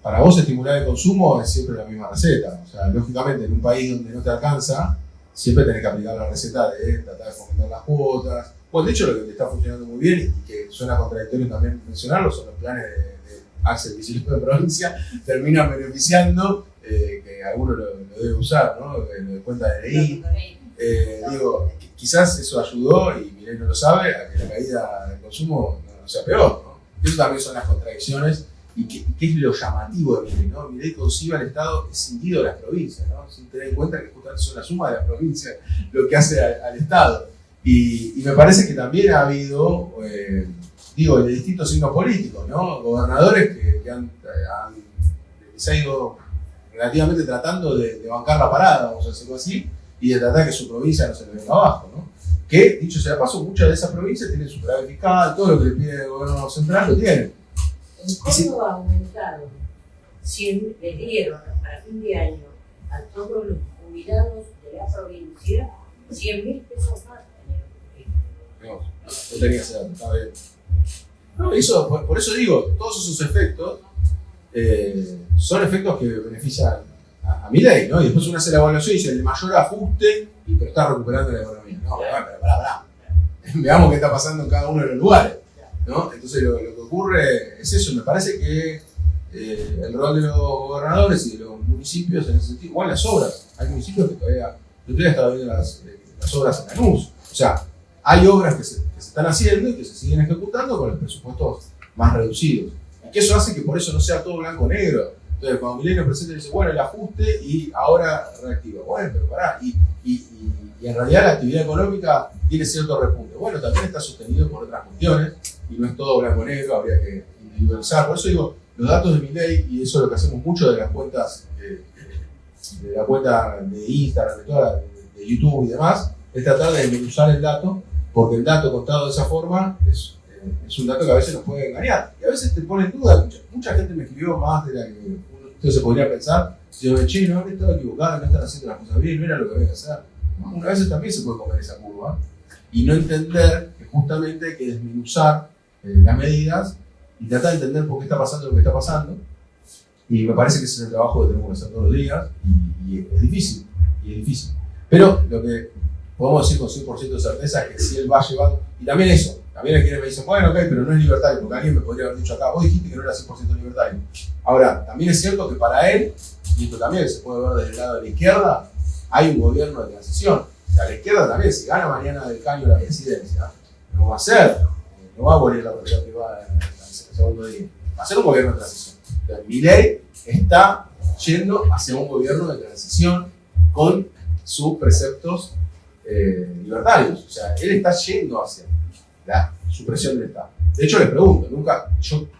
para vos estimular el consumo es siempre la misma receta. O sea, lógicamente en un país donde no te alcanza, siempre tenés que aplicar la receta de tratar de fomentar las cuotas. Bueno, de hecho lo que te está funcionando muy bien y que suena contradictorio también mencionarlo son los planes de Axel Kicillof de provincia, terminan beneficiando, que alguno lo debe usar, ¿no? Lo de cuenta de DNI. Digo, quizás eso ayudó, y Milei no lo sabe, a que la caída del consumo no sea peor, ¿no? Eso también son las contradicciones y qué es lo llamativo de Milei, ¿no? Milei concibe al Estado escindido de las provincias, ¿no? Sin tener en cuenta que justamente son la suma de las provincias lo que hace al Estado. Y me parece que también ha habido, de distintos signos políticos, ¿no? Gobernadores que se han ido relativamente tratando de bancar la parada, vamos a decirlo así, y de tratar que su provincia no se le venga abajo, ¿no? Que, dicho sea de paso, muchas de esas provincias tienen superávit fiscal, todo lo que le pide el gobierno central lo tienen. En Córdoba aumentaron, le dieron para fin de año a todos los jubilados de la provincia 100.000 pesos más. No tenía ese dato, está bien. No, eso, por eso digo, todos esos efectos son efectos que benefician a Milei, ¿no? Y después uno hace la evaluación y dice el mayor ajuste, pero está recuperando la economía. No, pero pará. Veamos qué está pasando en cada uno de los lugares, ¿no? Entonces lo que ocurre es eso. Me parece que el rol de los gobernadores y de los municipios en ese sentido. Igual las obras. Hay municipios que todavía están viendo las obras en Lanús. O sea, hay obras que se están haciendo y que se siguen ejecutando con los presupuestos más reducidos. Y que eso hace que por eso no sea todo blanco o negro. Entonces, cuando Milei nos presenta y dice, bueno, el ajuste y ahora reactiva. Bueno, pero pará. Y en realidad la actividad económica tiene cierto repunte. Bueno, también está sostenido por otras cuestiones y no es todo blanco o negro, habría que individualizar. Por eso digo, los datos de Milei, y eso es lo que hacemos mucho de las cuentas, de la cuenta de Instagram, de YouTube y demás, es tratar de desmenuzar el dato, porque el dato contado de esa forma es un dato que a veces nos puede engañar. Y a veces te pone en duda. Mucha gente me escribió más de la que uno se podría pensar. Si yo, che, no habré estado equivocado, no están haciendo las cosas bien, no era lo que había que hacer. ¿No? Una vez también se puede comer esa curva y no entender que justamente hay que desmenuzar las medidas y tratar de entender por qué está pasando lo que está pasando. Y me parece que ese es el trabajo que tenemos que hacer todos los días y es difícil. Pero lo que podemos decir con 100% de certeza es que si él va llevando, y también eso, también hay quienes me dicen, bueno, ok, pero no es libertario, porque alguien me podría haber dicho acá, vos dijiste que no era 100% libertario. Ahora, también es cierto que para él, y esto también se puede ver desde el lado de la izquierda, hay un gobierno de transición. O sea, la izquierda también, si gana mañana del Caño la presidencia, no va a ser, no va a abolir la propiedad privada en el segundo día, va a ser un gobierno de transición. Entonces, Milei está yendo hacia un gobierno de transición con sus preceptos libertarios. O sea, él está yendo hacia la supresión del Estado. De hecho, le pregunto,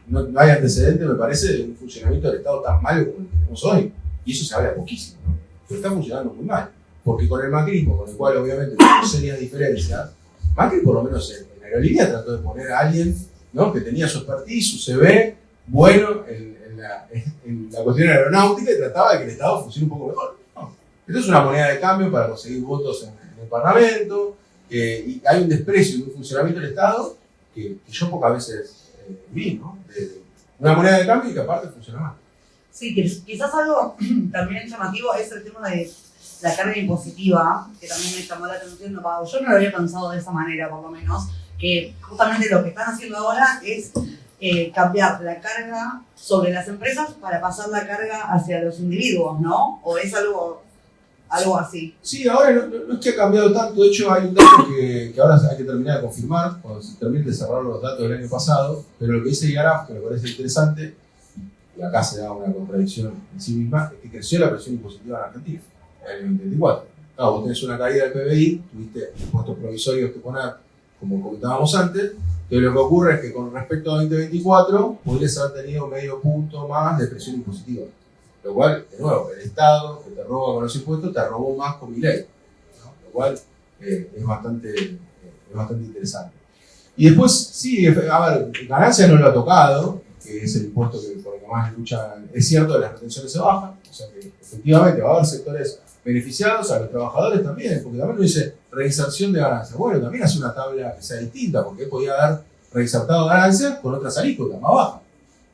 no hay antecedente, me parece, de un funcionamiento del Estado tan malo como el que tenemos hoy. Y eso se habla poquísimo, ¿no? Pero está funcionando muy mal. Porque con el macrismo, con el cual obviamente tenemos serias diferencias, Macri por lo menos en aerolínea trató de poner a alguien, ¿no?, que tenía su expertise, su CV bueno en la cuestión aeronáutica y trataba de que el Estado funcione un poco mejor. No. Esto es una moneda de cambio para conseguir votos en el Parlamento, y hay un desprecio y un funcionamiento del Estado que yo pocas veces vi, ¿no? Una moneda de cambio y que aparte funciona mal. Sí, quizás algo también llamativo es el tema de la carga impositiva, que también me llamó la atención. Yo no lo había pensado de esa manera, por lo menos, que justamente lo que están haciendo ahora es cambiar la carga sobre las empresas para pasar la carga hacia los individuos, ¿no? ¿O es algo así? Sí, ahora no es que ha cambiado tanto. De hecho, hay un dato que ahora hay que terminar de confirmar, cuando se termine de cerrar los datos del año pasado, pero lo que dice Yaraf, que me parece interesante, y acá se da una contradicción en sí misma, es que creció la presión impositiva en Argentina en el 2024. Claro, vos tenés una caída del PBI, tuviste impuestos provisorios que poner, como comentábamos antes, pero lo que ocurre es que con respecto a 2024 podrías haber tenido medio punto más de presión impositiva. Lo cual, de nuevo, el Estado que te roba con los impuestos te robó más con Milei, ¿no? Lo cual es bastante interesante. Y después, sí, a ver, ganancia no lo ha tocado, que es el impuesto por el que más lucha. Es cierto que las retenciones se bajan, o sea que efectivamente va a haber sectores beneficiados, a los trabajadores también, porque también lo dice reinserción de ganancias. Bueno, también hace una tabla que sea distinta, porque él podía haber reinsertado ganancias con otras alícuotas más bajas,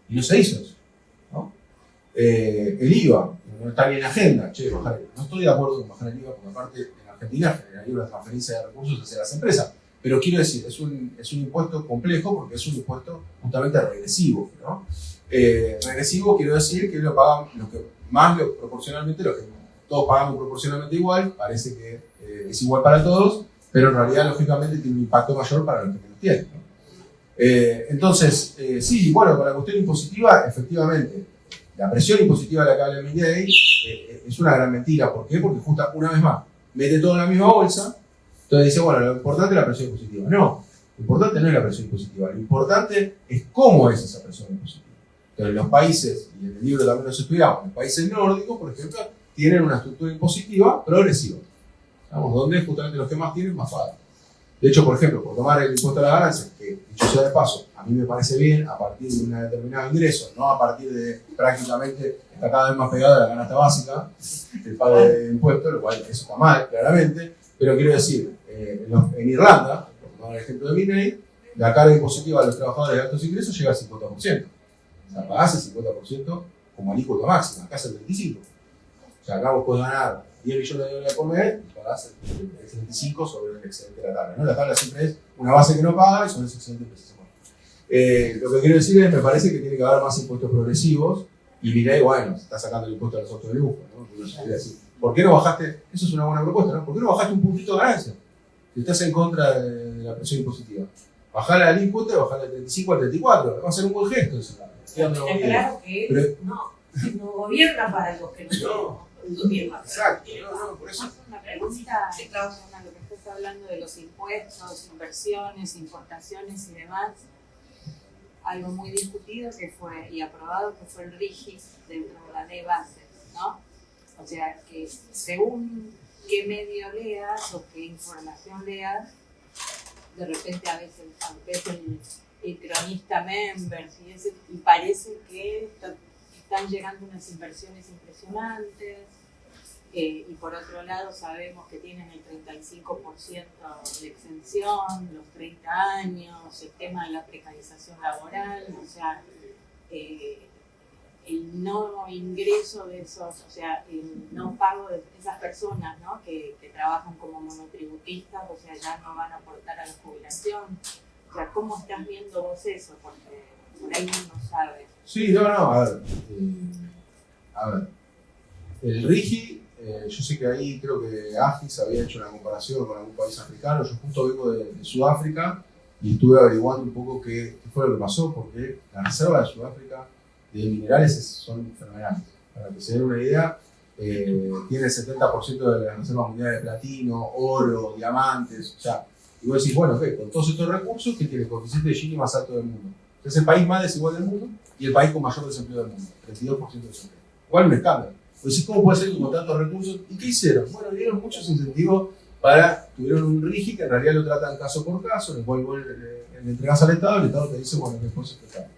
y no se hizo eso, ¿no? El IVA no está ni en la agenda. No estoy de acuerdo con bajar el IVA, porque aparte en Argentina generaría una transferencia de recursos hacia las empresas. Pero quiero decir, es un impuesto complejo porque es un impuesto justamente regresivo, ¿no? Regresivo quiero decir que lo pagan los que más proporcionalmente, los que todos pagamos proporcionalmente igual, parece que es igual para todos, pero en realidad lógicamente tiene un impacto mayor para los que menos tienen, ¿no? Entonces, sí, bueno, con la cuestión impositiva, efectivamente, la presión impositiva de la que habla Milei es una gran mentira. ¿Por qué? Porque justo una vez más mete todo en la misma bolsa. Entonces dice, bueno, lo importante es la presión impositiva. No, lo importante no es la presión impositiva, lo importante es cómo es esa presión impositiva. Entonces los países, y en el libro también los estudiamos, los países nórdicos, por ejemplo, tienen una estructura impositiva progresiva, ¿sabes? Donde justamente los que más tienen más pagan. De hecho, por ejemplo, por tomar el impuesto a las ganancias, que dicho sea de paso, a mí me parece bien a partir de un determinado ingreso, no a partir de prácticamente está cada vez más pegado a la canasta básica, el pago de impuestos, lo cual eso está mal, claramente. Pero quiero decir, en Irlanda, por tomar el ejemplo de Milei, la carga impositiva de los trabajadores de altos ingresos llega al 50%. O sea, pagás el 50% como alícuota máxima, acá es el 25%. O sea, acá vos podés ganar 10 millones de dólares por mes y pagás el 35% sobre el excedente de la tabla, ¿no? La tabla siempre es una base que no paga y son esos excedentes que se ponen. Lo que quiero decir es, me parece que tiene que haber más impuestos progresivos, y Milei, bueno, se está sacando el impuesto a los autos de lujo, ¿no? Uno se quiere decir, ¿por qué no bajaste? Eso es una buena propuesta, ¿no? ¿Por qué no bajaste un puntito de ganancia? Si estás en contra de la presión impositiva. Bajala al impuesto y bajala del 35 al 34. Va a ser un buen gesto eso. Está claro que él no gobierna para los que no gobiernan. Exacto, no, por eso. Una pregunta, Claudia, lo que estás hablando de los impuestos, inversiones, importaciones y demás, algo muy discutido que fue y aprobado que fue el RIGI dentro de la ley base, ¿no? O sea, que según qué medio leas o qué información leas, de repente a veces ves el cronista Members y parece que están llegando unas inversiones impresionantes, y por otro lado sabemos que tienen el 35% de exención, los 30 años, el tema de la precarización laboral, o sea, el no ingreso de esos, o sea, el no pago de esas personas, ¿no? que trabajan como monotributistas, o sea, ya no van a aportar a la jubilación. O sea, ¿cómo estás viendo vos eso? Porque por ahí uno no sabe. Sí, no, a ver. El RIGI, yo sé que ahí creo que Agis había hecho una comparación con algún país africano. Yo justo vengo de Sudáfrica y estuve averiguando un poco qué fue lo que pasó, porque las reservas de Sudáfrica de minerales son fenomenales. Para que se den una idea, tiene el 70% de las reservas mundiales de platino, oro, diamantes, o sea, y vos decís, bueno, con todos estos recursos, que tiene el coeficiente de Gini más alto del mundo. Es el país más desigual del mundo y el país con mayor desempleo del mundo, 32% de desempleo. Igual un escándalo. Vos decís, ¿cómo puede ser que con tantos recursos? ¿Y qué hicieron? Bueno, dieron muchos incentivos tuvieron un RIGI que en realidad lo tratan caso por caso, en el cual vos le entregás al Estado, el Estado te dice, bueno, después se está.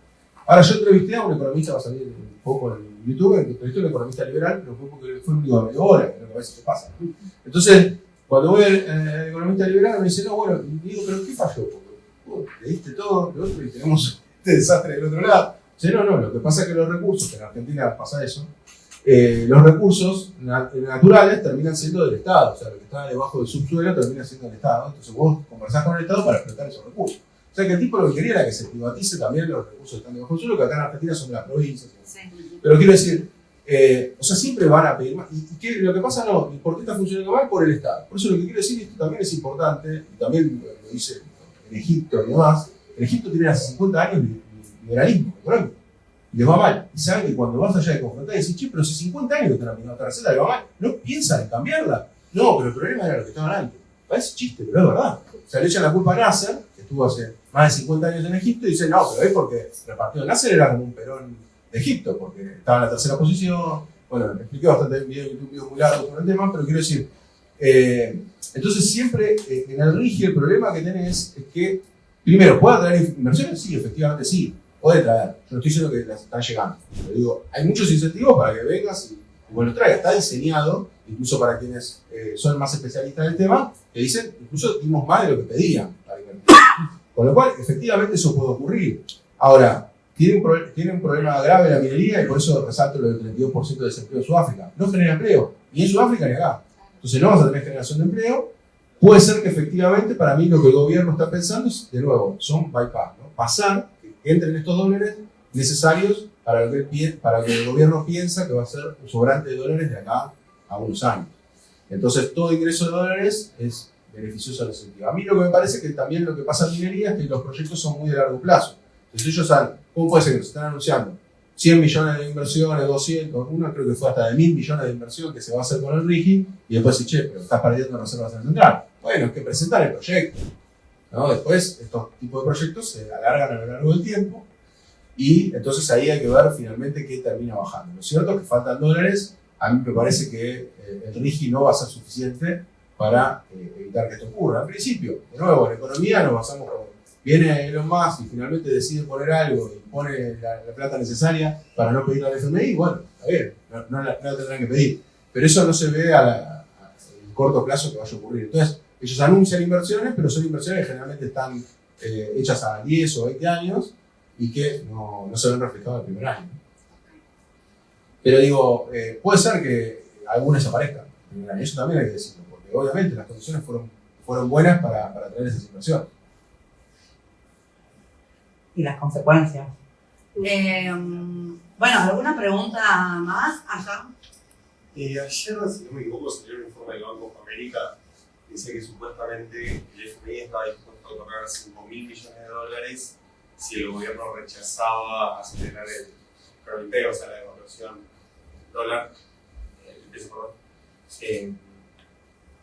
Ahora, yo entrevisté a un economista, va a salir un poco en YouTube, entrevisté a un economista liberal, pero fue porque fue un único de media hora, que es lo que a veces te pasa. Entonces, cuando voy al economista liberal, me dice, no, bueno, y digo, ¿pero qué falló? Porque le diste todo lo otro y tenemos este desastre del otro lado. Dice, no, lo que pasa es que los recursos, que en Argentina pasa eso, los recursos naturales terminan siendo del Estado, o sea, lo que está debajo del subsuelo termina siendo del Estado. Entonces vos conversás con el Estado para explotar esos recursos. O sea que el tipo lo que quería era que se privatice también los recursos que están debajo del suelo, que acá en Argentina son de las provincias. Sí. Pero quiero decir, o sea, siempre van a pedir más. ¿Y lo que pasa no? ¿Por qué está funcionando mal? Por el Estado. Por eso lo que quiero decir, esto también es importante, y también lo dice en Egipto y demás. En Egipto tiene hace 50 años liberalismo económico. Y les va mal. Y saben que cuando vas allá de confrontar y decís, che, pero hace 50 años que están aplicando esta receta, le va mal. No piensan en cambiarla. No, pero el problema era lo que estaban antes. Parece chiste, pero es verdad. O sea, le echan la culpa a Nasser, que estuvo hace más de 50 años en Egipto, y dicen, no, pero es porque el partido de Nasser era como un Perón de Egipto, porque estaba en la tercera posición. Bueno, me expliqué bastante en un video muy largo sobre el tema, pero quiero decir, entonces siempre en el RIGI el problema que tenés es que, primero, ¿puede traer inversiones? Sí, efectivamente sí. Puede traer, yo no estoy diciendo que las están llegando, pero digo, hay muchos incentivos para que vengas y bueno, traigas. Está diseñado, incluso para quienes son más especialistas del tema, que dicen, incluso dimos más de lo que pedían para invertir. Con lo cual, efectivamente, eso puede ocurrir. Ahora, tiene un problema grave la minería y por eso resalto lo del 32% de desempleo en Sudáfrica. No genera empleo, ni en Sudáfrica ni acá. Entonces no vas a tener generación de empleo. Puede ser que efectivamente, para mí, lo que el gobierno está pensando es, de nuevo, son bypass, ¿no? Pasar, que entren estos dólares necesarios para lo que el gobierno piensa que va a ser un sobrante de dólares de acá a unos años. Entonces, todo ingreso de dólares es beneficioso a la sociedad. A mí lo que me parece que también lo que pasa en minería es que los proyectos son muy de largo plazo. Entonces ellos saben, ¿cómo puede ser que se están anunciando 100 millones de inversiones, 200, uno creo que fue hasta de 1000 millones de inversión que se va a hacer con el RIGI, y después dice, che, pero estás perdiendo reservas en el central. Bueno, es que presentar el proyecto, ¿no? Después estos tipos de proyectos se alargan a lo largo del tiempo y entonces ahí hay que ver finalmente qué termina bajando. Lo cierto es que faltan dólares. A mí me parece que el RIGI no va a ser suficiente para evitar que esto ocurra. Al principio, de nuevo, en economía nos basamos con, viene Elon Musk y finalmente decide poner algo y pone la plata necesaria para no pedirle al FMI, bueno, está bien, no la tendrán que pedir. Pero eso no se ve a corto plazo que vaya a ocurrir. Entonces, ellos anuncian inversiones, pero son inversiones que generalmente están hechas a 10 o 20 años y que no se ven reflejadas el primer año. Pero digo, puede ser que algunas aparezcan. Eso también hay que decirlo, porque obviamente las condiciones fueron buenas para traer esas inversiones. y las consecuencias. Bueno, ¿alguna pregunta más allá? Ayer, si no me equivoco, salió un informe del Banco of America que decía que supuestamente el FMI estaba dispuesto a otorgar $5.000 millones si el gobierno rechazaba acelerar el currency, o sea, la devaluación del dólar, el peso, perdón.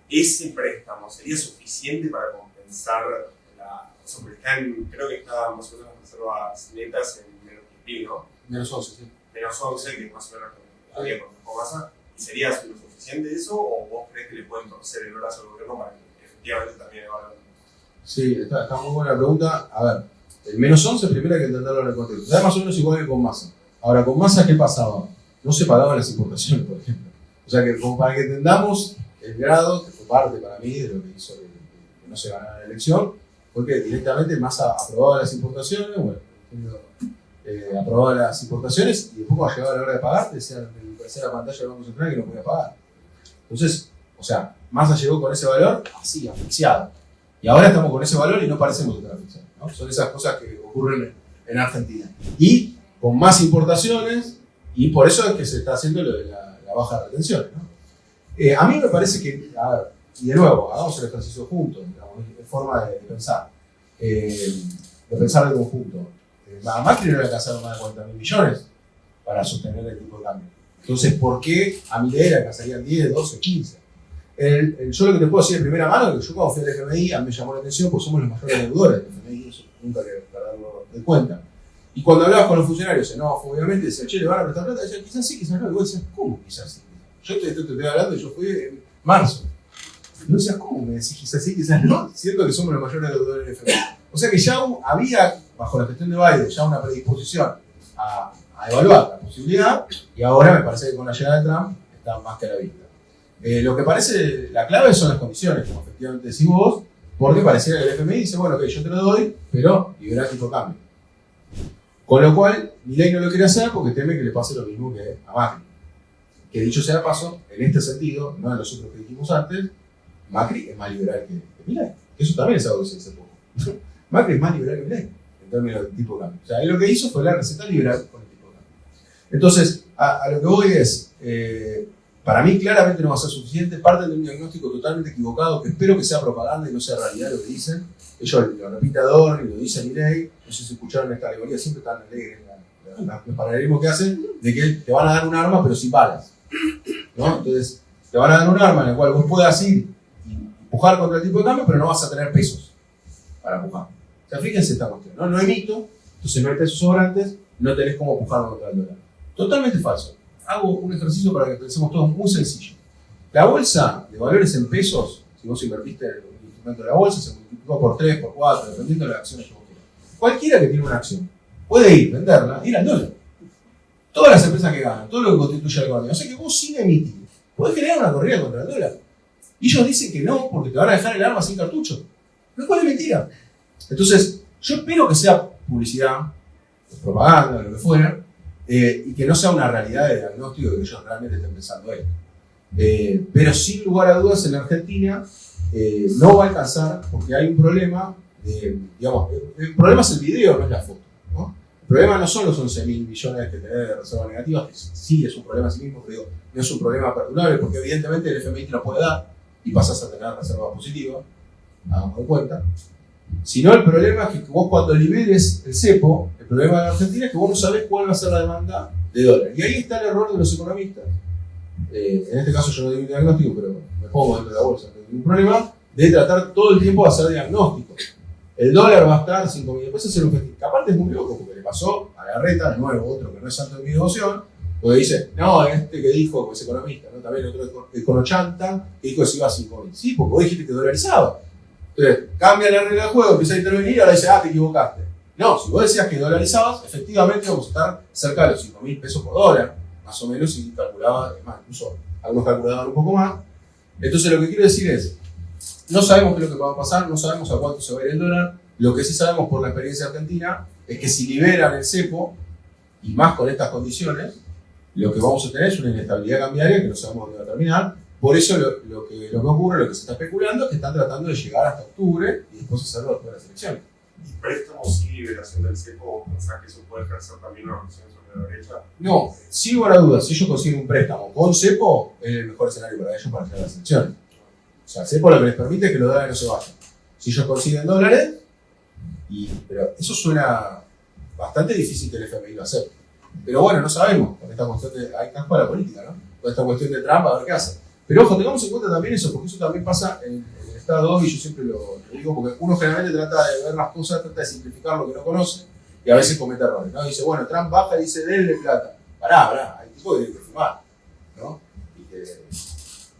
¿Ese préstamo sería suficiente para compensar o sea, porque creo que está más o menos las reservas netas en menos $10.000, ¿no? Menos 11, sí. Menos 11, que es más o menos lo que había con masa. ¿Y sería lo suficiente eso o vos crees que le pueden torcer el brazo al gobierno para que efectivamente también evalúen? Sí, está muy buena la pregunta. A ver, el menos 11 primero hay que entenderlo en el contexto. Está más o menos igual que con masa. Ahora, con masa, ¿qué pasaba? No se pagaban las importaciones, por ejemplo. O sea que, como para que entendamos el grado, que fue parte para mí de lo que hizo que no se ganara la elección, fue que directamente Massa aprobaba las importaciones, bueno, aprobaba las importaciones y después cuando llegaba la hora de pagar, te decían en la tercera pantalla del Banco Central que no podía pagar. Entonces, o sea, Massa llegó con ese valor así, asfixiado. Y ahora estamos con ese valor y no parecemos estar asfixiados, ¿no? Son esas cosas que ocurren en Argentina. Y con más importaciones, y por eso es que se está haciendo lo de la baja de retenciones, ¿no? A mí me parece que, a ver, y de nuevo, hagamos el ejercicio juntos, digamos, es forma de pensar de conjunto. A Macri no le alcanzaron más de 40.000 millones para sostener el tipo de cambio. Entonces, ¿por qué a Milei le alcanzarían 10, 12, 15? Yo lo que te puedo decir de primera mano es que yo cuando fui al FMI, a mí me llamó la atención porque somos los mayores deudores del FMI, eso nunca hay que darlo de cuenta. Y cuando hablabas con los funcionarios, no, obviamente, decían, che, le van a prestar plata, decían, quizás sí, quizás no. Y vos decías, ¿cómo quizás sí? Yo te estoy hablando y yo fui en marzo. Y vos decías, ¿cómo me decís quizás sí, quizás no? Siento que somos los mayores deudores del FMI. O sea que ya había, bajo la gestión de Biden, ya una predisposición a evaluar la posibilidad, y ahora me parece que con la llegada de Trump está más que a la vista. Lo que parece la clave son las condiciones, como efectivamente decís vos, porque pareciera que el FMI dice, bueno, ok, yo te lo doy, pero liberá el tipo de cambio. Con lo cual, Milei no lo quiere hacer porque teme que le pase lo mismo que a Macri. Que dicho sea de paso, en este sentido, no en los otros que dijimos antes, Macri es más liberal que Milei. Eso también es algo que se dice poco. Macri es más liberal que Milei en términos del tipo de cambio. O sea, él lo que hizo fue la receta liberal con el tipo de cambio. Entonces, a lo que voy es, para mí claramente no va a ser suficiente, parte de un diagnóstico totalmente equivocado, que espero que sea propaganda y no sea realidad lo que dicen. Ellos lo repite Adorno y lo dice Milei, no sé si escucharon esta alegoría, siempre están alegres los paralelismos que hacen, de que te van a dar un arma pero sin balas, ¿no? Entonces, te van a dar un arma en la cual vos puedas ir y empujar contra el tipo de cambio, pero no vas a tener pesos para empujar. O sea, fíjense esta cuestión, ¿no? No emito, entonces no hay pesos sobrantes, no tenés cómo empujar contra el dólar. Totalmente falso. Hago un ejercicio para que pensemos todos muy sencillo. La bolsa de valores en pesos, si vos invertiste en el instrumento de la bolsa, se multiplicó por 3, por 4, dependiendo de las acciones que vos quieras. Cualquiera que tiene una acción puede ir, venderla, ir al dólar. Todas las empresas que ganan, todo lo que constituye la economía. O sea que vos sin emitir, podés generar una corrida contra el dólar. Y ellos dicen que no, porque te van a dejar el arma sin cartucho. Lo cual es mentira. Entonces, yo espero que sea publicidad, propaganda, lo que fuera, y que no sea una realidad de diagnóstico de que ellos realmente estén pensando esto. Pero sin lugar a dudas en la Argentina no va a alcanzar porque hay un problema, digamos, el problema es el video, no es la foto, ¿no? El problema no son los 11.000 millones que tenés de reservas negativas, que sí es un problema en sí mismo, pero no es un problema perdurable porque evidentemente el FMI te lo puede dar y pasas a tener reservas positivas, hagamos de cuenta. Sino el problema es que vos cuando liberes el cepo, el problema de la Argentina es que vos no sabés cuál va a ser la demanda de dólares. Y ahí está el error de los economistas. En este caso yo no digo un diagnóstico, pero me pongo dentro de la bolsa, no hay ningún problema, de tratar todo el tiempo de hacer diagnósticos. El dólar va a estar 5.000, después hacer un festín. Que aparte es muy loco, porque le pasó a Larreta, de nuevo, otro que no es santo de mi devoción, porque dice, no, este que dijo, que es economista, ¿no? También otro econochanta, que dijo que se iba a 5.000. Sí, porque vos dijiste que dolarizaba. Entonces, cambia la regla del juego, empieza a intervenir y ahora dice, te equivocaste. No, si vos decías que dolarizabas, efectivamente vamos a estar cerca de los 5.000 pesos por dólar, más o menos, y calculaba, más, incluso algunos calculaban un poco más. Entonces, lo que quiero decir es, no sabemos qué es lo que va a pasar, no sabemos a cuánto se va a ir el dólar. Lo que sí sabemos por la experiencia argentina es que si liberan el cepo, y más con estas condiciones, lo que vamos a tener es una inestabilidad cambiaria que no sabemos dónde va a terminar. Por eso lo que ocurre, lo que se está especulando, es que están tratando de llegar hasta octubre y después hacerlo después de las elecciones. ¿Y préstamos y liberación del cepo? ¿Vos pensás que eso puede ejercer también una presión sobre la derecha? No, sin lugar a dudas, si ellos consiguen un préstamo con cepo, es el mejor escenario para ellos para hacer las elecciones. O sea, cepo lo que les permite es que los dólares no se vayan. Si ellos consiguen dólares, pero eso suena bastante difícil que el FMI lo acepte. Pero bueno, no sabemos, con esta cuestión de, hay casco a la política, ¿no? Con esta cuestión de Trump, a ver qué hace. Pero ojo, tengamos en cuenta también eso, porque eso también pasa en el Estado, y yo siempre lo digo, porque uno generalmente trata de ver las cosas, trata de simplificar lo que no conoce, y a veces comete errores, ¿no? Dice, bueno, Trump baja y dice, denle plata. Pará, hay tipos que tienen que firmar, ¿no? Y que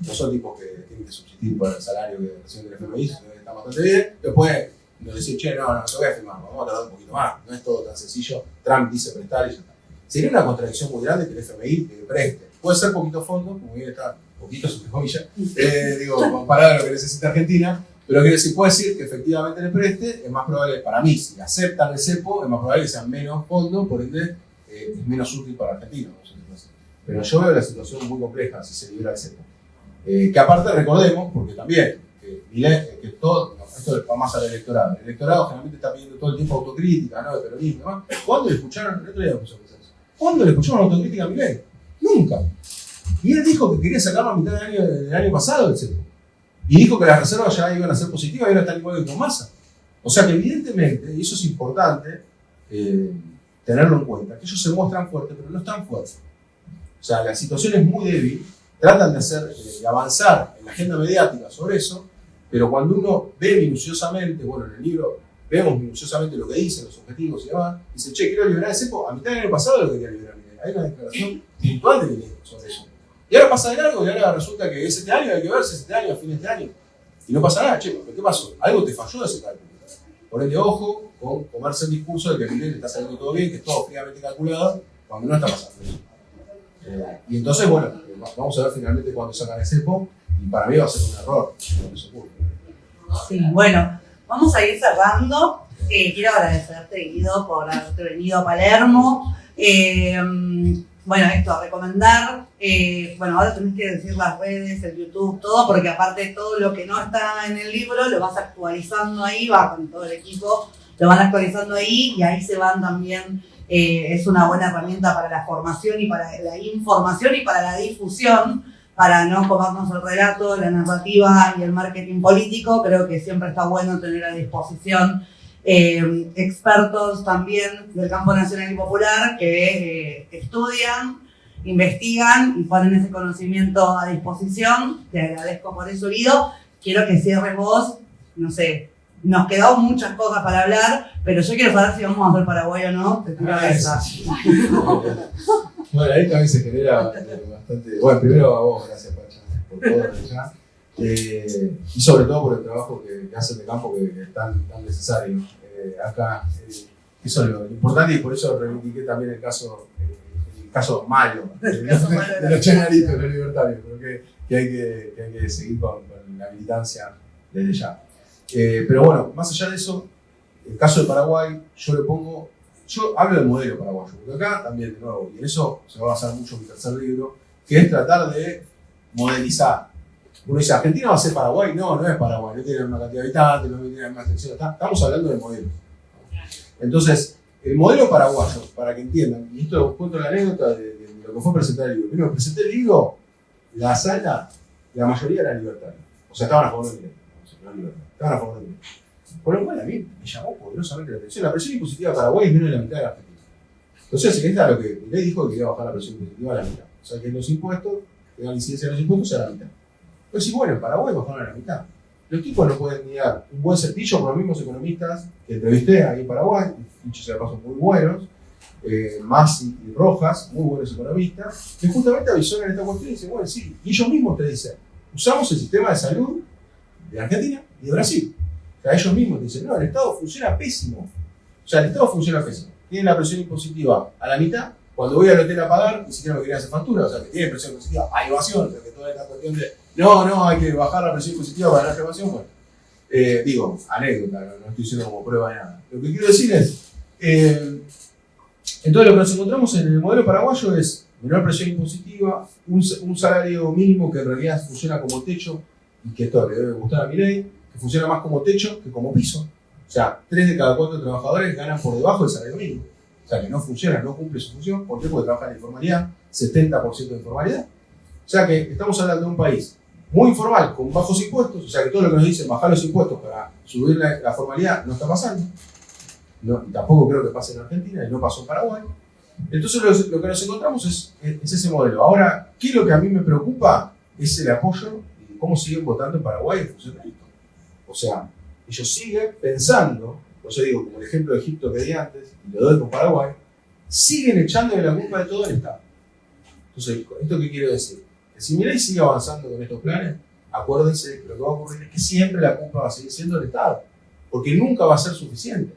no son tipos que tienen que subsistir por el salario que reciben del FMI, sino que están bastante bien. Después nos dicen, che, no te voy a firmar, vamos a tardar un poquito más, no es todo tan sencillo. Trump dice prestar y ya está. Sería una contradicción muy grande que el FMI preste. Puede ser poquito fondo, como bien está, poquito, entre comillas, digo, comparado a lo que necesita Argentina, pero quiero decir, puede decir que efectivamente le preste, es más probable, para mí, si aceptan el cepo, es más probable que sean menos fondos, por ende, es menos útil para Argentina. Pero yo veo la situación muy compleja si se libera el cepo. Que aparte recordemos, porque también, que todo, esto es más al electorado. El electorado generalmente está pidiendo todo el tiempo autocrítica, ¿no? De peronismo y demás. ¿Cuándo le escucharon? El otro día empezó a pensar eso. ¿Cuándo le escucharon autocrítica a Milei? Nunca. Y él dijo que quería sacarlo a mitad del año pasado el cepo. Y dijo que las reservas ya iban a ser positivas y ahora están igual que con Massa. O sea que evidentemente, y eso es importante tenerlo en cuenta, que ellos se muestran fuertes, pero no están fuertes. O sea, la situación es muy débil, tratan de avanzar en la agenda mediática sobre eso, pero cuando uno ve minuciosamente, bueno, en el libro vemos minuciosamente lo que dicen, los objetivos y demás, dice, che, quiero liberar el cepo, a mitad del año pasado lo quería liberar. Hay una declaración virtual de Milei sobre eso. Y ahora pasa de largo y ahora resulta que es este año, hay que ver si es este año, a fin de este año. Y no pasa nada, che, ¿pero qué pasó? Algo te falló de ese cálculo. Por ende, ojo con comerse el discurso de que Milei le está saliendo todo bien, que es todo fríamente calculado, cuando no está pasando eso. Y entonces, bueno, vamos a ver finalmente cuándo sacan el cepo, y para mí va a ser un error cuando eso ocurre. Sí, bueno, vamos a ir cerrando. Quiero agradecerte, Guido, por haberte venido a Palermo. Bueno, esto, recomendar. Bueno, ahora tenés que decir las redes, el YouTube, todo, porque aparte todo lo que no está en el libro lo vas actualizando ahí, va con todo el equipo, lo van actualizando ahí y ahí se van también. Es una buena herramienta para la formación y para la información y para la difusión, para no comernos el relato, la narrativa y el marketing político. Creo que siempre está bueno tener a disposición expertos también del campo nacional y popular que estudian, investigan y ponen ese conocimiento a disposición. Te agradezco por eso, Guido. Quiero que cierres vos, no sé, nos quedaron muchas cosas para hablar, pero yo quiero saber si vamos a hacer Paraguay o no. Te tiro esa. Bueno, ahí también se genera bastante. Bueno, primero a vos, gracias, Pacha, por todo desde ya. Y sobre todo por el trabajo que hacen de campo, que es tan necesario acá. Eso es lo importante, y por eso reivindiqué también el caso malo de los chanaritos, de los libertarios. Creo que hay que seguir con la militancia desde ya. Pero bueno, más allá de eso, el caso de Paraguay, yo hablo del modelo paraguayo, porque acá también, de nuevo, y en eso se va a basar mucho mi tercer libro, que es tratar de modelizar. Uno dice, ¿Argentina va a ser Paraguay? No es Paraguay, no tiene la misma cantidad de habitantes, no tiene la misma extensión, estamos hablando de modelos. Entonces, el modelo paraguayo, para que entiendan, y esto os cuento la anécdota de lo que fue presentar el libro. Primero, presenté el libro, la sala, la mayoría era libertaria. O sea, estaban a favor de Milei. Estaban a favor de Milei. Por lo cual a mí me llamó poderosamente la atención. La presión impositiva de Paraguay es menos de la mitad de la Argentina. Entonces, es lo que Milei dijo, que quería bajar la presión impositiva a la mitad. O sea, que los impuestos, que la incidencia de los impuestos sea la mitad. Pero si, bueno, en Paraguay bajaron a la mitad. Los tipos no pueden ni dar un buen cepillo por los mismos economistas que entrevisté ahí en Paraguay, dicho sea de paso, muy buenos, Masi y Rojas, muy buenos economistas, que justamente avisoran esta cuestión y dicen, bueno, sí, y ellos mismos te dicen, usamos el sistema de salud de Argentina y de Brasil. O sea, ellos mismos te dicen, no, el Estado funciona pésimo. O sea, el Estado funciona pésimo. Tiene la presión impositiva a la mitad. Cuando voy al hotel a pagar, ni siquiera me querían hacer factura. O sea, que tiene presión impositiva a evasión. O sea, que toda esta cuestión de, no, hay que bajar la presión impositiva para la evasión. Bueno, digo, anécdota, no estoy diciendo como prueba de nada. Lo que quiero decir es, entonces lo que nos encontramos en el modelo paraguayo es menor presión impositiva, un salario mínimo que en realidad funciona como techo, y que esto le debe gustar a Milei, que funciona más como techo que como piso. O sea, 3 de cada 4 trabajadores ganan por debajo del salario mínimo. O sea, que no funciona, no cumple su función. ¿Por qué? Porque trabajan en informalidad, 70% de informalidad. O sea que estamos hablando de un país muy informal, con bajos impuestos, o sea que todo lo que nos dicen bajar los impuestos para subir la formalidad no está pasando. No, tampoco creo que pase en Argentina y no pasó en Paraguay. Entonces lo que nos encontramos es ese modelo. Ahora, ¿qué es lo que a mí me preocupa? Es el apoyo y cómo siguen votando en Paraguay en función de esto. O sea, ellos siguen pensando, por eso digo, como el ejemplo de Egipto que di antes, y lo doy con Paraguay, siguen echándole la culpa de todo al Estado. Entonces, ¿esto qué quiero decir? Que si Milei sigue avanzando con estos planes, acuérdense que lo que va a ocurrir es que siempre la culpa va a seguir siendo del Estado, porque nunca va a ser suficiente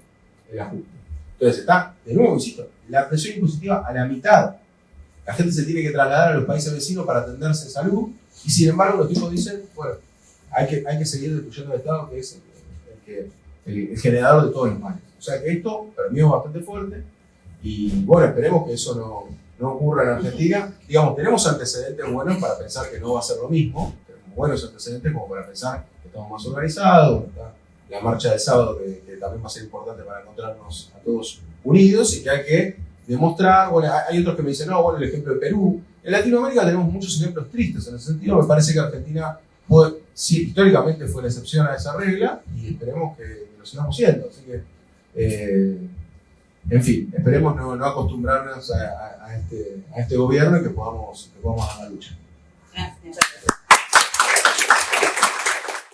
el ajuste. Entonces está, de nuevo insisto, la presión impositiva a la mitad. La gente se tiene que trasladar a los países vecinos para atenderse en salud, y sin embargo los tipos dicen, bueno, hay que seguir destruyendo el Estado, que es el generador de todos los males. O sea que esto para mí es bastante fuerte, y bueno, esperemos que eso no ocurra en Argentina. Digamos, tenemos antecedentes buenos para pensar que no va a ser lo mismo, tenemos buenos antecedentes como para pensar que estamos más organizados, está la marcha del sábado que también va a ser importante para encontrarnos a todos unidos y que hay que demostrar. Bueno, hay otros que me dicen, no, bueno, el ejemplo de Perú. En Latinoamérica tenemos muchos ejemplos tristes en ese sentido. Me parece que Argentina sí, históricamente fue la excepción a esa regla y esperemos que lo sigamos siendo. Así que, en fin, esperemos no acostumbrarnos a este gobierno y que podamos dar la lucha.